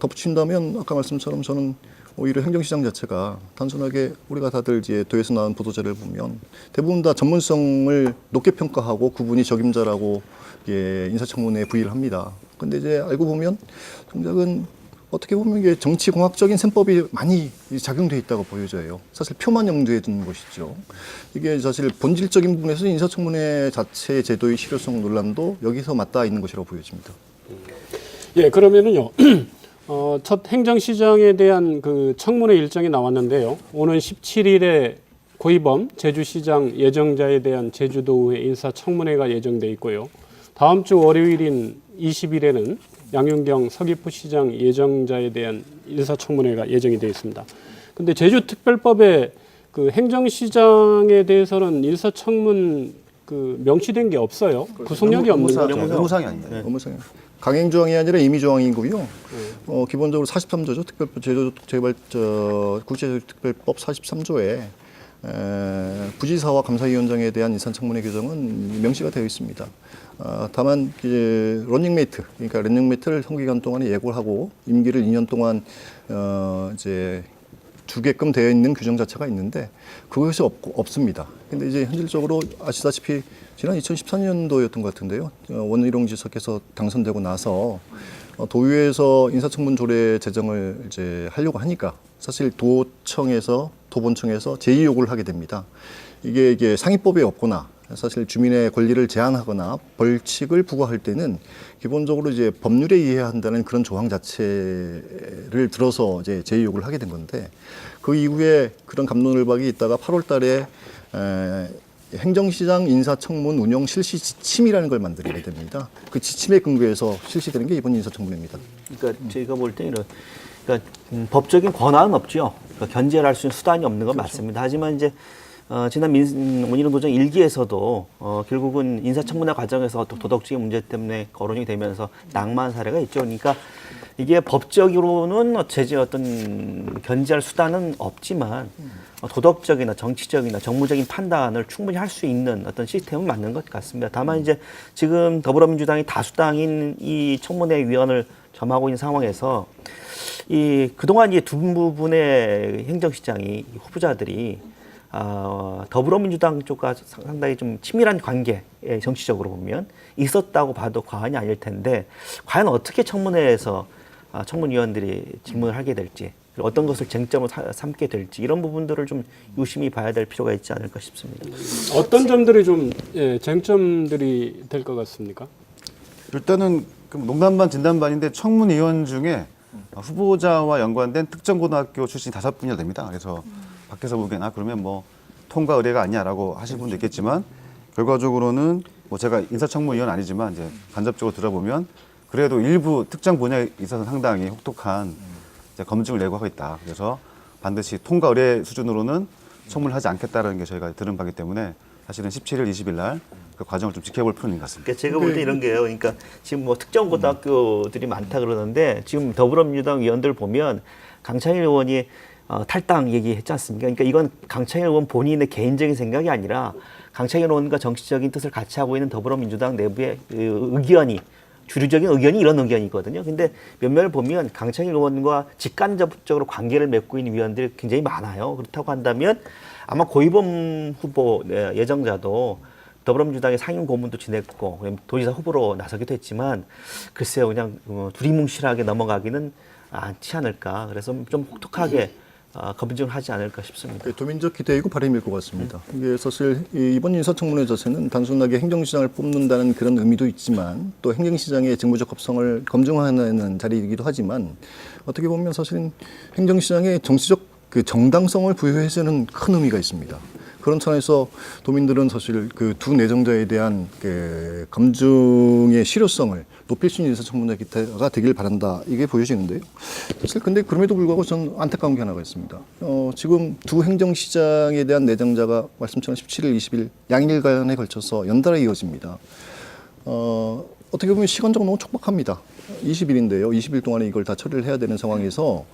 덧붙인다면 아까 말씀처럼 저는 오히려 행정시장 자체가 단순하게 우리가 다들 이제 도에서 나온 보도자를 보면 대부분 다 전문성을 높게 평가하고 그분이 적임자라고 인사청문회에 부의를 합니다. 근데 이제 알고 보면 정작은 어떻게 보면 이게 정치공학적인 셈법이 많이 작용돼 있다고 보여져요. 사실 표만 염두에 두는 것이죠. 이게 사실 본질적인 부분에서 인사청문회 자체의 제도의 실효성 논란도 여기서 맞닿아 있는 것이라고 보여집니다. 예, 그러면은요. 첫 행정시장에 대한 그 청문회 일정이 나왔는데요. 오는 17일에 고이범 제주시장 예정자에 대한 제주도의회 인사청문회가 예정돼 있고요. 다음 주 월요일인 20일에는 양윤경 서귀포 시장 예정자에 대한 인사청문회가 예정이 되어 있습니다. 근데 제주특별법에 그 행정시장에 대해서는 인사청문 그 명시된 게 없어요. 구속력이 없는 거죠. 의무사항이 아니에요. 네. 업무상 강행 조항이 아니라 임의 조항이고요. 기본적으로 43조죠. 특별법 국제특별법 43조에 부지사와 감사위원장에 대한 인사청문회 규정은 명시가 되어 있습니다. 다만 이제 러닝메이트, 그러니까 러닝메이트를 형기간 동안에 예고하고 임기를 2년 동안 이제 주게끔 되어 있는 규정 자체가 있는데 그것이 없습니다. 근데 이제 현실적으로 아시다시피 지난 2014년도였던 것 같은데요. 원희룡 지사께서 당선되고 나서 도의회에서 인사청문 조례 제정을 이제 하려고 하니까 사실 도청에서 도본청에서 제의 요구를 하게 됩니다. 이게 상위법에 없거나 사실 주민의 권리를 제한하거나 벌칙을 부과할 때는 기본적으로 이제 법률에 의해야 한다는 그런 조항 자체를 들어서 이제 제의 요구를 하게 된 건데 그 이후에 그런 갑론을박이 있다가 8월 달에 행정시장 인사청문 운영 실시 지침이라는 걸 만들게 됩니다. 그 지침에 근거해서 실시되는 게 이번 인사청문회입니다. 그러니까 저희가 볼 때는 그러니까 법적인 권한은 없죠. 그러니까 견제를 할 수 있는 수단이 없는 건 맞습니다. 하지만 이제 지난 원희룡 도정 일기에서도 결국은 인사청문회 과정에서 도덕적인 문제 때문에 거론이 되면서 낙마한 사례가 있죠. 그러니까 이게 법적으로는 어떤 견제할 수단은 없지만 도덕적이나 정치적이나 정무적인 판단을 충분히 할 수 있는 어떤 시스템은 맞는 것 같습니다. 다만 이제 지금 더불어민주당이 다수당인 이 청문회 위원을 점하고 있는 상황에서 그동안 이제 두 부분의 행정시장이 후보자들이 더불어민주당 쪽과 상당히 좀 친밀한 관계, 정치적으로 보면 있었다고 봐도 과언이 아닐 텐데 과연 어떻게 청문회에서 청문위원들이 질문을 하게 될지 어떤 것을 쟁점으로 삼게 될지 이런 부분들을 좀 유심히 봐야 될 필요가 있지 않을까 싶습니다. 어떤 점들이 좀 쟁점들이 될 것 같습니까? 일단은 그 농담반 진담반인데 청문위원 중에 후보자와 연관된 특정 고등학교 출신 5분이나 됩니다. 그래서 밖에서 보기에는 그러면 뭐 통과 의례가 아니냐라고 하실 분도 있겠지만 결과적으로는 뭐 제가 인사청문위원 아니지만 이제 간접적으로 들어보면 그래도 일부 특정 분야에 있어서 상당히 혹독한 이제 검증을 내고 있다. 그래서 반드시 통과 의례 수준으로는 청문을 하지 않겠다는 게 저희가 들은 바기 때문에 사실은 17일, 20일 날 그 과정을 좀 지켜볼 필요는 있는 것 같습니다. 그러니까 제가 볼 때 이런 게요. 그러니까 지금 뭐 특정 고등학교들이 많다 그러는데 지금 더불어민주당 의원들 보면 강창일 의원이 탈당 얘기했지 않습니까? 그러니까 이건 강창일 의원 본인의 개인적인 생각이 아니라 강창일 의원과 정치적인 뜻을 같이 하고 있는 더불어민주당 내부의 의견이 주류적인 의견이 이런 의견이거든요. 근데 몇몇을 보면 강창일 의원과 직간접적으로 관계를 맺고 있는 위원들이 굉장히 많아요. 그렇다고 한다면 아마 고이범 후보 예정자도 더불어민주당의 상임 고문도 지냈고 도지사 후보로 나서기도 했지만 글쎄요, 그냥 두리뭉실하게 넘어가기는 않지 않을까. 그래서 좀 혹독하게 검증을 하지 않을까 싶습니다. 도민적 기대이고 바람일 것 같습니다. 이게 사실 이번 인사청문회 자체는 단순하게 행정시장을 뽑는다는 그런 의미도 있지만 또 행정시장의 직무적 합성을 검증하는 자리이기도 하지만 어떻게 보면 사실은 행정시장의 정치적 그 정당성을 부여해주는 큰 의미가 있습니다. 그런 차원에서 도민들은 사실 그 두 내정자에 대한 그 검증의 실효성을 높일 수 있는 인사청문회가 되길 바란다. 이게 보여지는데요. 사실 근데 그럼에도 불구하고 저는 안타까운 게 하나가 있습니다. 지금 두 행정시장에 대한 내정자가 말씀처럼 17일, 20일 양일간에 걸쳐서 연달아 이어집니다. 어떻게 보면 시간적으로 너무 촉박합니다. 20일인데요. 20일 동안에 이걸 다 처리를 해야 되는 상황에서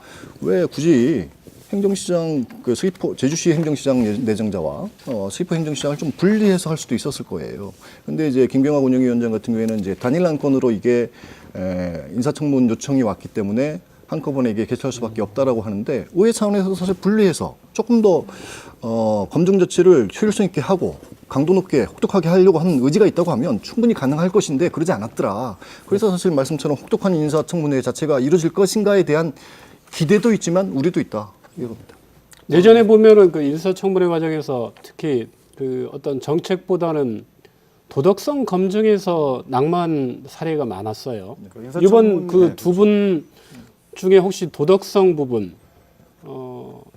왜 굳이 행정시장 그 수의포 제주시 행정시장 내정자와 수의포 행정시장을 좀 분리해서 할 수도 있었을 거예요. 근데 이제 김경학 운영위원장 같은 경우에는 이제 단일 안건으로 이게 인사청문 요청이 왔기 때문에 한꺼번에 이게 개최할 수밖에 없다라고 하는데 의회 차원에서 사실 분리해서 조금 더 검증 자체를 효율성 있게 하고 강도 높게 혹독하게 하려고 하는 의지가 있다고 하면 충분히 가능할 것인데 그러지 않았더라. 그래서 사실 말씀처럼 혹독한 인사청문회 자체가 이루어질 것인가에 대한 기대도 있지만 우려도 있다. 이겁니다. 예전에 보면은 그 인사청문회 과정에서 특히 그 어떤 정책보다는 도덕성 검증에서 낙마한 사례가 많았어요. 이번 그 두 분 중에 혹시 도덕성 부분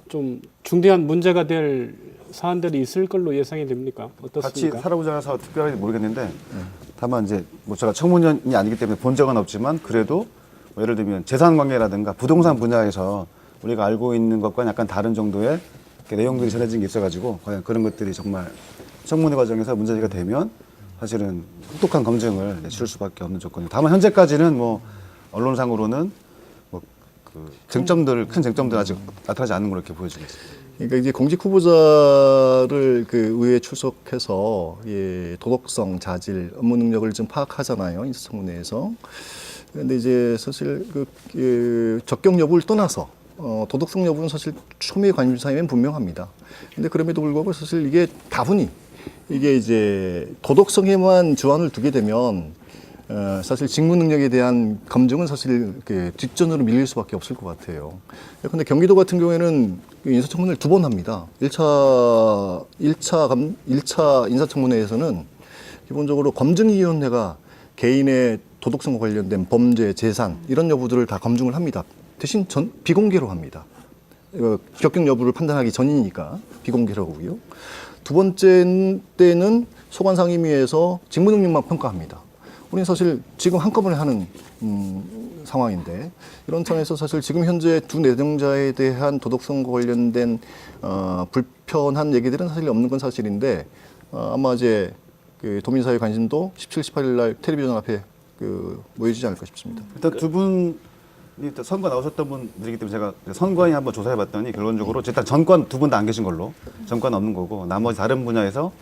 좀 중대한 문제가 될 사안들이 있을 걸로 예상이 됩니까? 어떻습니까? 같이 살아보지 않아서 특별하게 모르겠는데 다만 이제 뭐 제가 청문위원이 아니기 때문에 본 적은 없지만 그래도 뭐 예를 들면 재산 관계라든가 부동산 분야에서 우리가 알고 있는 것과는 약간 다른 정도의 이렇게 내용들이 전해진 게 있어가지고 과연 그런 것들이 정말 청문회 과정에서 문제가 되면 사실은 혹독한 검증을 치를 수밖에 없는 조건이에요. 다만 현재까지는 뭐 언론상으로는 뭐 그 쟁점들 큰 쟁점들 아직 나타나지 않는 걸로 이렇게 보여지고 있습니다. 그러니까 이제 공직 후보자를 그 의회에 출석해서 도덕성, 자질, 업무 능력을 좀 파악하잖아요, 인사청문회에서. 그런데 이제 사실 그 적격 여부를 떠나서 도덕성 여부는 사실 초미의 관심사이면 분명합니다. 근데 그럼에도 불구하고 사실 이게 다분히 이게 이제 도덕성에만 주안을 두게 되면 사실 직무 능력에 대한 검증은 사실 이렇게 뒷전으로 밀릴 수밖에 없을 것 같아요. 그런데 경기도 같은 경우에는 인사청문회를 2번 합니다. 1차 인사청문회에서는 기본적으로 검증위원회가 개인의 도덕성과 관련된 범죄, 재산 이런 여부들을 다 검증을 합니다. 대신 비공개로 합니다. 적격 여부를 판단하기 전이니까 비공개로 하고요. 두 번째 때는 소관상임위에서 직무 능력만 평가합니다. 우리는 사실 지금 한꺼번에 하는 상황인데 이런 차원에서 사실 지금 현재 두 내정자에 대한 도덕성과 관련된 불편한 얘기들은 사실 없는 건 사실인데 아마 이제 그 도민사회 관심도 17, 18일 날 텔레비전 앞에 모여지지 않을까 싶습니다. 일단 두 분이 선거 나오셨던 분들이기 때문에 제가 선관위 한번 조사해봤더니 결론적으로 일단 전관 두 분 다 안 계신 걸로 전관 없는 거고 나머지 다른 분야에서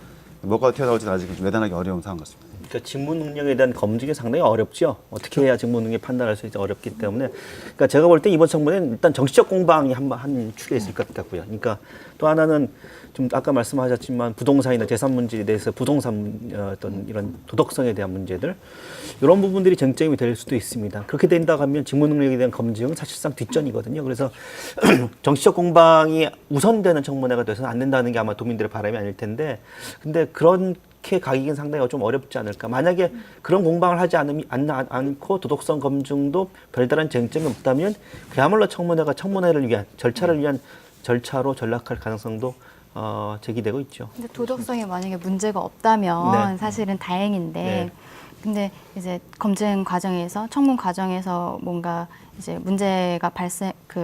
뭐가 튀어나올지 아직 좀 예단하기 어려운 상황 같습니다. 그러니까 직무 능력에 대한 검증이 상당히 어렵죠. 어떻게 해야 직무 능력 판단할 수 있을지 어렵기 때문에. 그러니까 제가 볼 때 이번 청문회는 일단 정치적 공방이 한 축에 있을 것 같고요. 그러니까 또 하나는 좀 아까 말씀하셨지만 부동산이나 재산 문제에 대해서 부동산 어떤 이런 도덕성에 대한 문제들 이런 부분들이 쟁점이 될 수도 있습니다. 그렇게 된다고 하면 직무 능력에 대한 검증은 사실상 뒷전이거든요. 그래서 정치적 공방이 우선되는 청문회가 돼서는 안 된다는 게 아마 도민들의 바람이 아닐 텐데 근데 그렇게 가기는 상당히 좀 어렵지 않을까. 만약에 그런 공방을 하지 않고 도덕성 검증도 별다른 쟁점이 없다면 그야말로 청문회가 청문회를 위한 절차를 위한 절차로 전락할 가능성도 제기되고 있죠. 근데 도덕성에 만약에 문제가 없다면 네. 사실은 다행인데 네. 근데 이제 검증 과정에서 청문 과정에서 뭔가 이제 문제가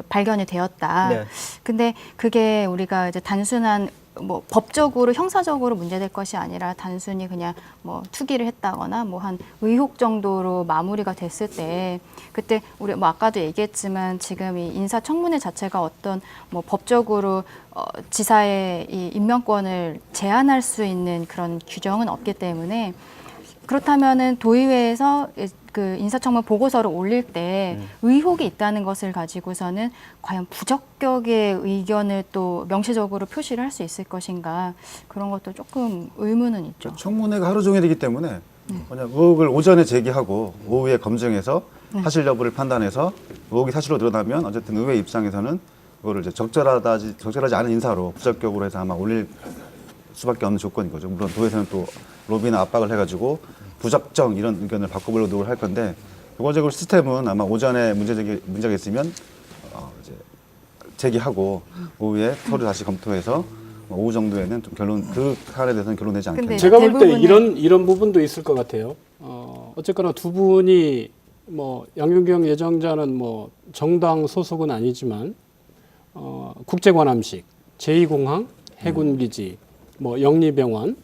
발견이 되었다. 네. 근데 그게 우리가 이제 단순한 뭐 법적으로 형사적으로 문제될 것이 아니라 단순히 그냥 뭐 투기를 했다거나 뭐 한 의혹 정도로 마무리가 됐을 때 그때 우리 뭐 아까도 얘기했지만 지금 이 인사청문회 자체가 어떤 뭐 법적으로 지사의 이 임명권을 제한할 수 있는 그런 규정은 없기 때문에 그렇다면은 도의회에서 그 인사청문 보고서를 올릴 때 의혹이 있다는 것을 가지고서는 과연 부적격의 의견을 또 명시적으로 표시를 할 수 있을 것인가 그런 것도 조금 의문은 있죠. 청문회가 하루 종일이기 때문에 만약 의혹을 오전에 제기하고 오후에 검증해서 사실 여부를 판단해서 의혹이 사실로 드러나면 어쨌든 의회 입장에서는 그거를 이제 적절하지 않은 인사로 부적격으로 해서 아마 올릴 수밖에 없는 조건인 거죠. 물론 도에서는 또 로비나 압박을 해가지고 부적정 이런 의견을 바꿔보려고 노력을 할 건데 결과적으로 시스템은 아마 오전에 문제가 있으면 이제 제기하고 오후에 서류 다시 검토해서 오후 정도에는 좀 그 사안에 대해서는 결론내지 않겠나. 근데 제가 볼 때 대부분의- 이런 부분도 있을 것 같아요. 어쨌거나 두 분이 뭐 양윤경 예정자는 뭐 정당 소속은 아니지만 국제관함식, 제2공항, 해군기지, 뭐 영리병원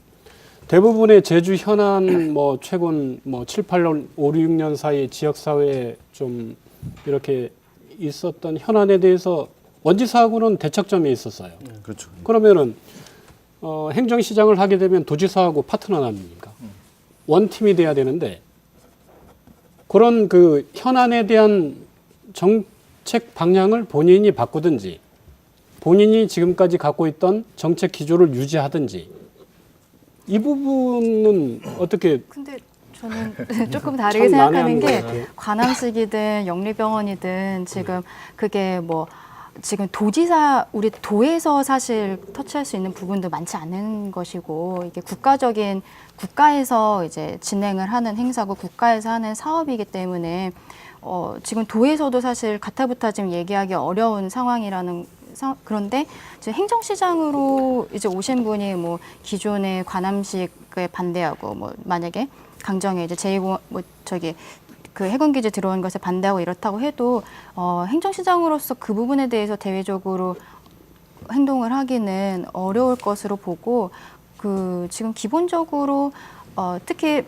대부분의 제주 현안 뭐 최근 뭐 7, 8년, 5, 6년 사이 지역 사회에 좀 이렇게 있었던 현안에 대해서 원지사하고는 대척점에 있었어요. 그렇죠. 그러면은 행정시장을 하게 되면 도지사하고 파트너 아닙니까? 원팀이 돼야 되는데 그런 그 현안에 대한 정책 방향을 본인이 바꾸든지 본인이 지금까지 갖고 있던 정책 기조를 유지하든지 이 부분은 어떻게 근데 저는 조금 다르게 참 생각하는 난해한 것 게 같아요. 관함식이든 영리병원이든 지금 그게 뭐 지금 우리 도에서 사실 터치할 수 있는 부분도 많지 않은 것이고 이게 국가에서 이제 진행을 하는 행사고 국가에서 하는 사업이기 때문에 지금 도에서도 사실 가타부타 지금 얘기하기 어려운 상황이라는 그런데 이제 행정시장으로 이제 오신 분이 뭐 기존의 관함식에 반대하고 뭐 만약에 강정에 이제 제2공 뭐 저기 그 해군기지 들어온 것에 반대하고 이렇다고 해도 행정시장으로서 그 부분에 대해서 대외적으로 행동을 하기는 어려울 것으로 보고 그 지금 기본적으로 특히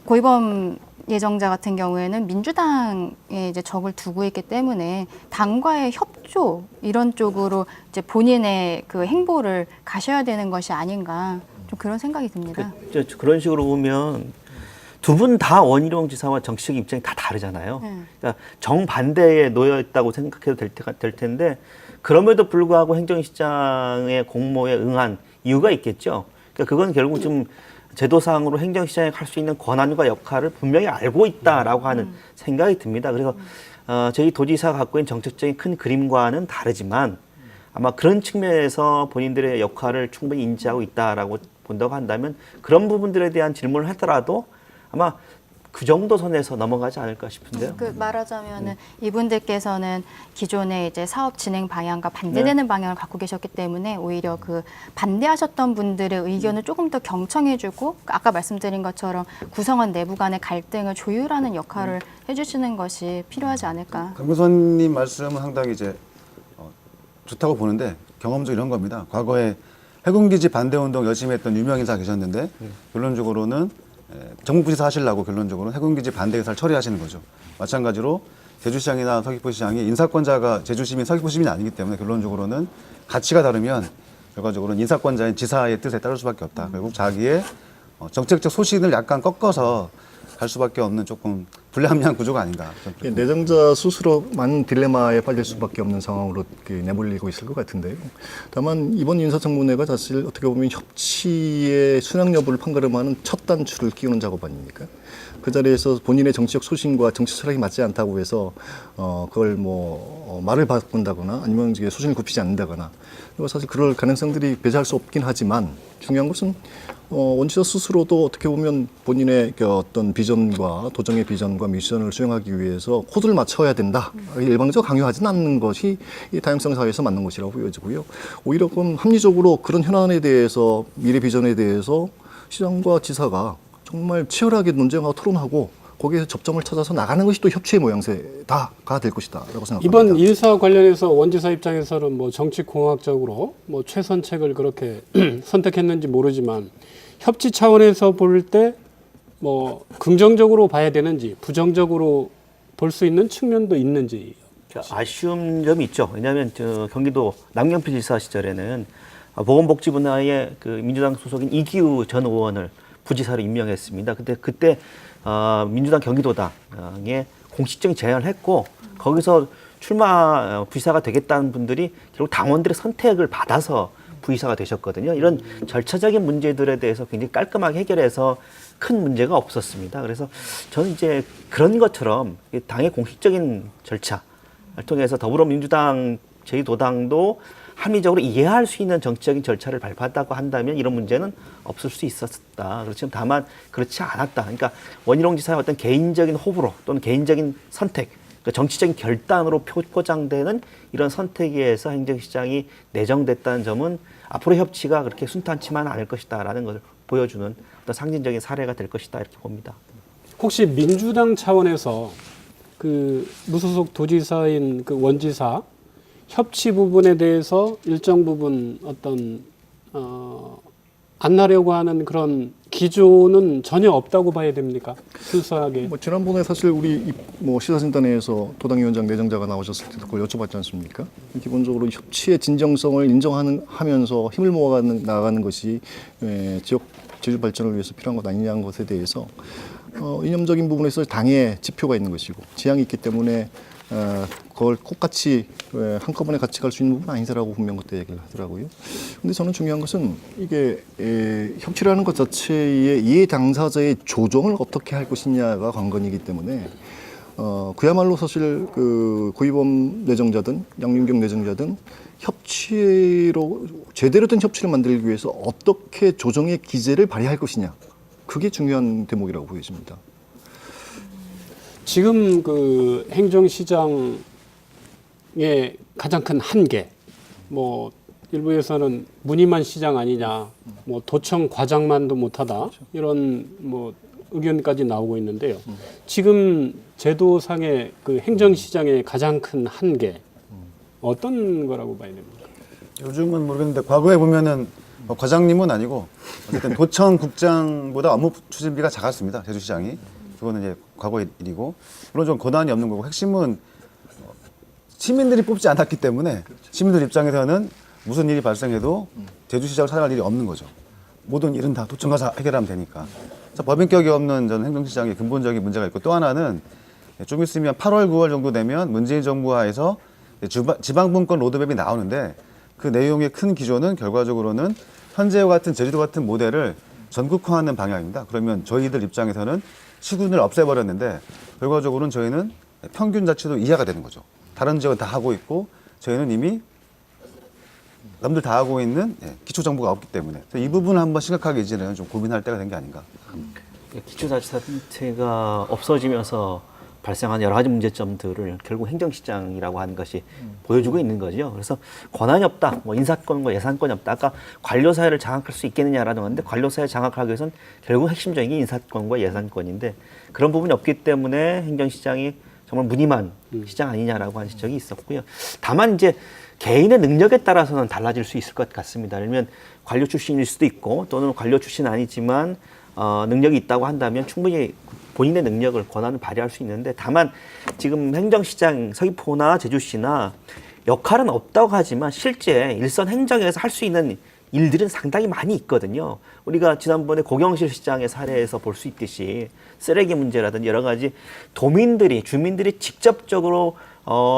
고위범 예정자 같은 경우에는 민주당에 이제 적을 두고 있기 때문에 당과의 협조 이런 쪽으로 이제 본인의 그 행보를 가셔야 되는 것이 아닌가 좀 그런 생각이 듭니다. 그런 식으로 보면 두 분 다 원희룡 지사와 정치적 입장이 다 다르잖아요. 그러니까 정반대에 놓여 있다고 생각해도 될 텐데 그럼에도 불구하고 행정시장의 공모에 응한 이유가 있겠죠. 그러니까 그건 결국 좀 제도상으로 행정시장이 할 수 있는 권한과 역할을 분명히 알고 있다라고 하는 생각이 듭니다. 그래서 저희 도지사가 갖고 있는 정책적인 큰 그림과는 다르지만 아마 그런 측면에서 본인들의 역할을 충분히 인지하고 있다라고 본다고 한다면 그런 부분들에 대한 질문을 하더라도 아마 그 정도 선에서 넘어가지 않을까 싶은데요. 그 말하자면은 이분들께서는 기존의 이제 사업 진행 방향과 반대되는 방향을 갖고 계셨기 때문에 오히려 그 반대하셨던 분들의 의견을 조금 더 경청해주고 아까 말씀드린 것처럼 구성원 내부 간의 갈등을 조율하는 역할을 해주시는 것이 필요하지 않을까. 강 교수님 말씀은 상당히 이제 좋다고 보는데 경험적으로 이런 겁니다. 과거에 해군기지 반대운동 열심히 했던 유명 인사 계셨는데 결론적으로는 정부지사 하시려고 결론적으로 해군기지 반대 의사를 처리하시는 거죠. 마찬가지로 제주시장이나 서귀포시장이 인사권자가 제주시민, 서귀포시민이 아니기 때문에 결론적으로는 가치가 다르면 결과적으로는 인사권자인 지사의 뜻에 따를 수밖에 없다. 결국 자기의 정책적 소신을 약간 꺾어서 갈 수밖에 없는 조금 불합리한 구조가 아닌가. 내정자 스스로 많은 딜레마에 빠질 수밖에 없는 상황으로 내몰리고 있을 것 같은데요. 다만 이번 인사청문회가 사실 어떻게 보면 협치의 순항 여부를 판가름하는 첫 단추를 끼우는 작업 아닙니까? 그 자리에서 본인의 정치적 소신과 정치 철학이 맞지 않다고 해서 그걸 말을 바꾼다거나 아니면 이제 소신을 굽히지 않는다거나 그리고 사실 그럴 가능성들이 배제할 수 없긴 하지만 중요한 것은 원지사 스스로도 어떻게 보면 본인의 어떤 비전과 도정의 비전과 미션을 수행하기 위해서 코드를 맞춰야 된다. 일방적으로 강요하지는 않는 것이 이 다양성 사회에서 맞는 것이라고 보여지고요. 오히려 그럼 합리적으로 그런 현안에 대해서 미래 비전에 대해서 시장과 지사가 정말 치열하게 논쟁하고 토론하고 거기에서 접점을 찾아서 나가는 것이 또 협치의 모양새다가 될 것이다라고 생각합니다. 이번 인사 관련해서 원지사 입장에서는 뭐 정치공학적으로 뭐 최선책을 그렇게 선택했는지 모르지만 협치 차원에서 볼 때 뭐 긍정적으로 봐야 되는지 부정적으로 볼 수 있는 측면도 있는지. 아쉬운 점이 있죠. 왜냐하면 경기도 남경필 지사 시절에는 보건복지분야의 그 민주당 소속인 이기우 전 의원을 부지사로 임명했습니다. 그때 민주당 경기도당에 공식적인 제안을 했고 거기서 출마 부지사가 되겠다는 분들이 결국 당원들의 선택을 받아서 부지사가 되셨거든요. 이런 절차적인 문제들에 대해서 굉장히 깔끔하게 해결해서 큰 문제가 없었습니다. 그래서 저는 이제 그런 것처럼 당의 공식적인 절차를 통해서 더불어민주당 제2도당도 합리적으로 이해할 수 있는 정치적인 절차를 밟았다고 한다면 이런 문제는 없을 수 있었다. 그렇지만 다만 그렇지 않았다. 그러니까 원희룡 지사의 어떤 개인적인 호불호 또는 개인적인 선택, 그러니까 정치적인 결단으로 포장되는 이런 선택에 의해서 행정시장이 내정됐다는 점은 앞으로 협치가 그렇게 순탄치만 않을 것이다라는 것을 보여주는 어떤 상징적인 사례가 될 것이다 이렇게 봅니다. 혹시 민주당 차원에서 그 무소속 도지사인 그 원지사 협치 부분에 대해서 일정 부분 어떤 안 하려고 하는 그런 기조는 전혀 없다고 봐야 됩니까? 순수하게. 지난번에 사실 우리 시사진단회에서 도당위원장 내정자가 나오셨을 때도 그걸 여쭤봤지 않습니까? 기본적으로 협치의 진정성을 인정하면서 힘을 모아 나가는 것이 지역 제주 발전을 위해서 필요한 것 아니냐는 것에 대해서 이념적인 부분에서 당의 지표가 있는 것이고 지향이 있기 때문에 그걸 똑같이 한꺼번에 같이 갈 수 있는 부분은 아니다라고 분명 그때 얘기를 하더라고요. 근데 저는 중요한 것은 이게 협치라는 것 자체의 이해 당사자의 조정을 어떻게 할 것이냐가 관건이기 때문에 그야말로 사실 그 고위범 내정자든 양윤경 내정자든 협치로 제대로 된 협치를 만들기 위해서 어떻게 조정의 기제를 발휘할 것이냐 그게 중요한 대목이라고 보여집니다. 지금 그 행정시장의 가장 큰 한계, 뭐 일부에서는 무늬만 시장 아니냐, 뭐 도청 과장만도 못하다 이런 뭐 의견까지 나오고 있는데요. 지금 제도상의 그 행정시장의 가장 큰 한계 어떤 거라고 봐야 됩니까? 요즘은 모르겠는데 과거에 보면은 과장님은 아니고 어쨌든 도청 국장보다 업무 추진비가 작았습니다. 제주시장이. 그거는 이제 과거의 일이고 물론 좀 권한이 없는 거고 핵심은 시민들이 뽑지 않았기 때문에 시민들 입장에서는 무슨 일이 발생해도 제주시장을 찾아갈 일이 없는 거죠. 모든 일은 다 도청 가서 해결하면 되니까. 그래서 법인격이 없는 전 행정시장의 근본적인 문제가 있고 또 하나는 좀 있으면 8월, 9월 정도 되면 문재인 정부 하에서 지방분권 로드맵이 나오는데 그 내용의 큰 기조는 결과적으로는 현재와 같은 제주도 같은 모델을 전국화하는 방향입니다. 그러면 저희들 입장에서는 시군을 없애버렸는데 결과적으로는 저희는 평균 자치도 이하가 되는 거죠. 다른 지역은 다 하고 있고 저희는 이미 남들 다 하고 있는 기초정부가 없기 때문에 이 부분을 한번 심각하게 이제는 좀 고민할 때가 된 게 아닌가. 기초자치단체가 없어지면서 발생한 여러 가지 문제점들을 결국 행정시장이라고 하는 것이 보여주고 있는 거죠. 그래서 권한이 없다, 뭐 인사권과 예산권이 없다. 아까 관료사회를 장악할 수 있겠느냐라는 건데 관료사회 장악하기 위해서는 결국 핵심적인 게 인사권과 예산권인데 그런 부분이 없기 때문에 행정시장이 정말 무늬만 시장 아니냐라고 하는 지적이 있었고요. 다만 이제 개인의 능력에 따라서는 달라질 수 있을 것 같습니다. 예를 들면 관료 출신일 수도 있고 또는 관료 출신 아니지만 능력이 있다고 한다면 충분히 본인의 능력을 권한을 발휘할 수 있는데 다만 지금 행정시장 서귀포나 제주시나 역할은 없다고 하지만 실제 일선 행정에서 할 수 있는 일들은 상당히 많이 있거든요. 우리가 지난번에 고경실 시장의 사례에서 볼 수 있듯이 쓰레기 문제라든지 여러 가지 주민들이 직접적으로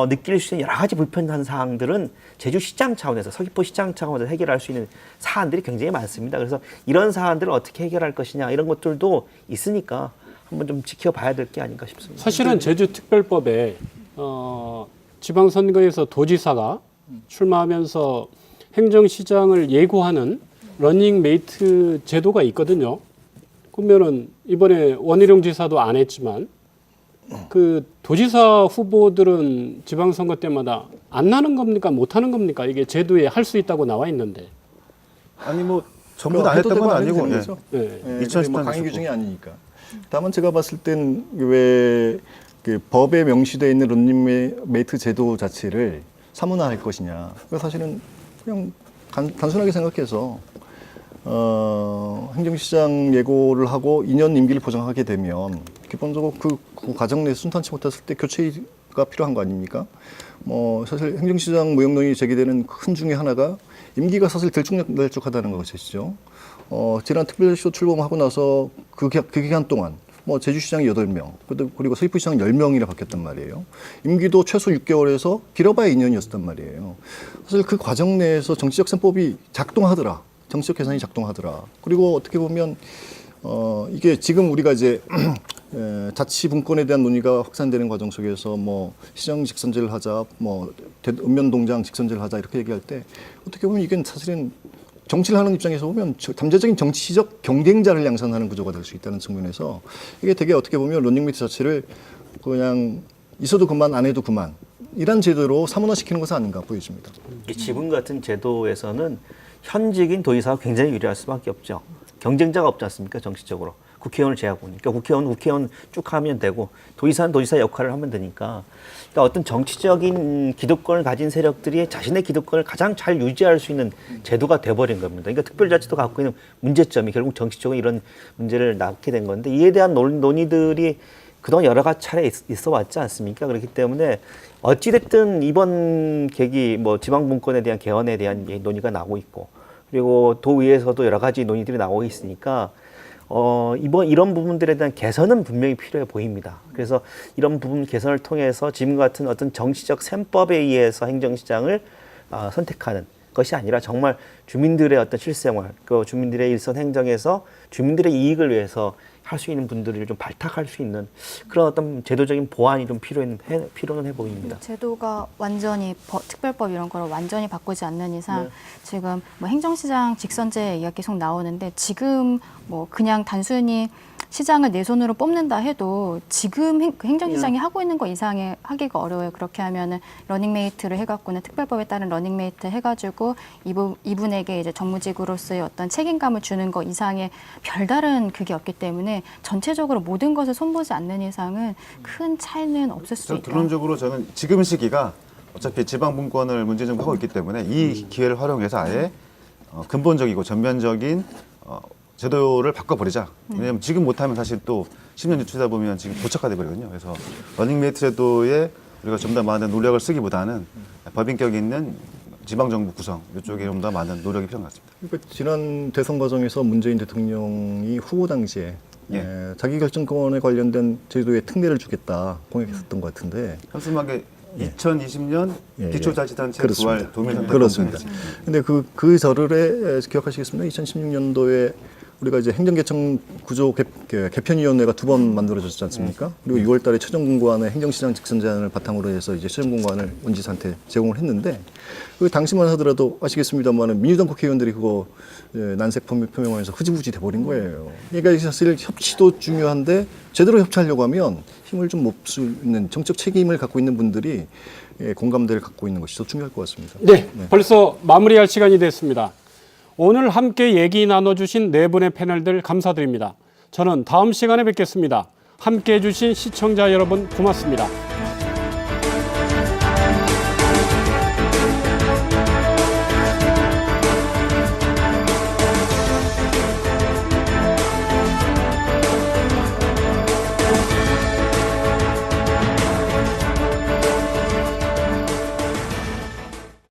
느낄 수 있는 여러 가지 불편한 사항들은 제주시장 차원에서 서귀포시장 차원에서 해결할 수 있는 사안들이 굉장히 많습니다. 그래서 이런 사안들을 어떻게 해결할 것이냐 이런 것들도 있으니까 한번 좀 지켜봐야 될 게 아닌가 싶습니다. 사실은 제주특별법에 지방선거에서 도지사가 출마하면서 행정시장을 예고하는 러닝메이트 제도가 있거든요. 그러면은 이번에 원희룡 지사도 안 했지만 그 도지사 후보들은 지방선거 때마다 안 나는 겁니까? 못 하는 겁니까? 이게 제도에 할 수 있다고 나와 있는데. 아니 뭐 전부 다 안 했던 건 아니고 네. 예, 2010 뭐 년 강의 했었고. 규정이 아니니까. 다만 제가 봤을 땐 왜 그 법에 명시되어 있는 런닝메이트 제도 자체를 사문화할 것이냐. 그 사실은 그냥 단순하게 생각해서 행정시장 예고를 하고 2년 임기를 보장하게 되면 기본적으로 그 과정 내에서 순탄치 못했을 때 교체가 필요한 거 아닙니까? 뭐 사실 행정시장 무용론이 제기되는 큰 중에 하나가 임기가 사실 들쭉날쭉하다는 것이죠. 지난 특별시도 출범하고 나서 그 기간 동안 뭐 제주시장이 8명, 그리고 서귀포시장 10명이나 바뀌었단 말이에요. 임기도 최소 6개월에서 길어봐야 2년이었단 말이에요. 사실 그 과정 내에서 정치적 셈법이 작동하더라. 정치적 계산이 작동하더라. 그리고 어떻게 보면 이게 지금 우리가 이제 자치분권에 대한 논의가 확산되는 과정 속에서 뭐 시정 직선제를 하자, 뭐 읍면동장 직선제를 하자 이렇게 얘기할 때 어떻게 보면 이게 사실은 정치를 하는 입장에서 보면 잠재적인 정치적 경쟁자를 양산하는 구조가 될 수 있다는 측면에서 이게 되게 어떻게 보면 런닝메이트 자체를 그냥 있어도 그만 안 해도 그만 이런 제도로 사문화시키는 것은 아닌가 보여집니다. 지금 같은 제도에서는 현직인 도지사가 굉장히 유리할 수밖에 없죠. 경쟁자가 없지 않습니까? 정치적으로. 국회의원을 제하고니까 국회의원 쭉 하면 되고 도지사는 도지사 역할을 하면 되니까 그러니까 어떤 정치적인 기득권을 가진 세력들이 자신의 기득권을 가장 잘 유지할 수 있는 제도가 돼버린 겁니다. 그러니까 특별자치도 갖고 있는 문제점이 결국 정치적으로 이런 문제를 낳게 된 건데 이에 대한 논의들이 그동안 여러 가지 차례 있어 왔지 않습니까? 그렇기 때문에 어찌됐든 이번 계기 뭐 지방분권에 대한 개헌에 대한 논의가 나오고 있고 그리고 도의회에서도 여러 가지 논의들이 나오고 있으니까 이런 부분들에 대한 개선은 분명히 필요해 보입니다. 그래서 이런 부분 개선을 통해서 지금 같은 어떤 정치적 셈법에 의해서 행정시장을 선택하는 것이 아니라 정말 주민들의 어떤 실생활, 그 주민들의 일선 행정에서 주민들의 이익을 위해서 할 수 있는 분들을 좀 발탁할 수 있는 그런 어떤 제도적인 보완이 좀 필요는 해 보입니다. 제도가 완전히 특별법 이런 거를 완전히 바꾸지 않는 이상 지금 뭐 행정시장 직선제 얘기가 계속 나오는데 지금 뭐 그냥 단순히 시장을 내 손으로 뽑는다 해도 지금 행정시장이 하고 있는 거 이상의 하기가 어려워요. 그렇게 하면은 러닝메이트를 해갖고는 특별법에 따른 러닝메이트 해가지고 이분에게 이제 정무직으로서의 어떤 책임감을 주는 거 이상의 별다른 그게 없기 때문에 전체적으로 모든 것을 손보지 않는 이상은 큰 차이는 없을 수도 저는 있다. 결론적으로 저는 지금 시기가 어차피 지방분권을 문제점 하고 있기 때문에 이 기회를 활용해서 아예 근본적이고 전면적인 제도를 바꿔버리자. 왜냐하면 지금 못하면 사실 또 10년 유치다 보면 지금 도착화돼 버리거든요. 그래서 러닝메이트 제도에 우리가 좀 더 많은 노력을 쓰기보다는 법인격 있는 지방정부 구성 이쪽에 좀 더 많은 노력이 필요한 것 같습니다. 그러니까 지난 대선 과정에서 문재인 대통령이 후보 당시에 자기결정권에 관련된 제도에 특례를 주겠다 공약했었던 것 같은데 현수막에 2020년 기초자치단체 그렇습니다. 부활 도민선택 그렇습니다. 근데 그 절을에 기억하시겠습니다. 2016년도에 우리가 이제 행정개청 구조 개편위원회가 2번 만들어졌지 않습니까? 그리고 6월달에 최종공고안의 행정시장 직선 제안을 바탕으로 해서 이제 최종공고안을 원지사한테 제공을 했는데 그 당시만 하더라도 아시겠습니다만은 민주당 국회의원들이 그거 난색 표명하면서 흐지부지 돼버린 거예요. 그러니까 사실 협치도 중요한데 제대로 협치하려고 하면 힘을 좀 못 수 있는 정책 책임을 갖고 있는 분들이 공감대를 갖고 있는 것이 더 중요할 것 같습니다. 네, 벌써 마무리할 시간이 됐습니다. 오늘 함께 얘기 나눠주신 네 분의 패널들 감사드립니다. 저는 다음 시간에 뵙겠습니다. 함께해 주신 시청자 여러분 고맙습니다.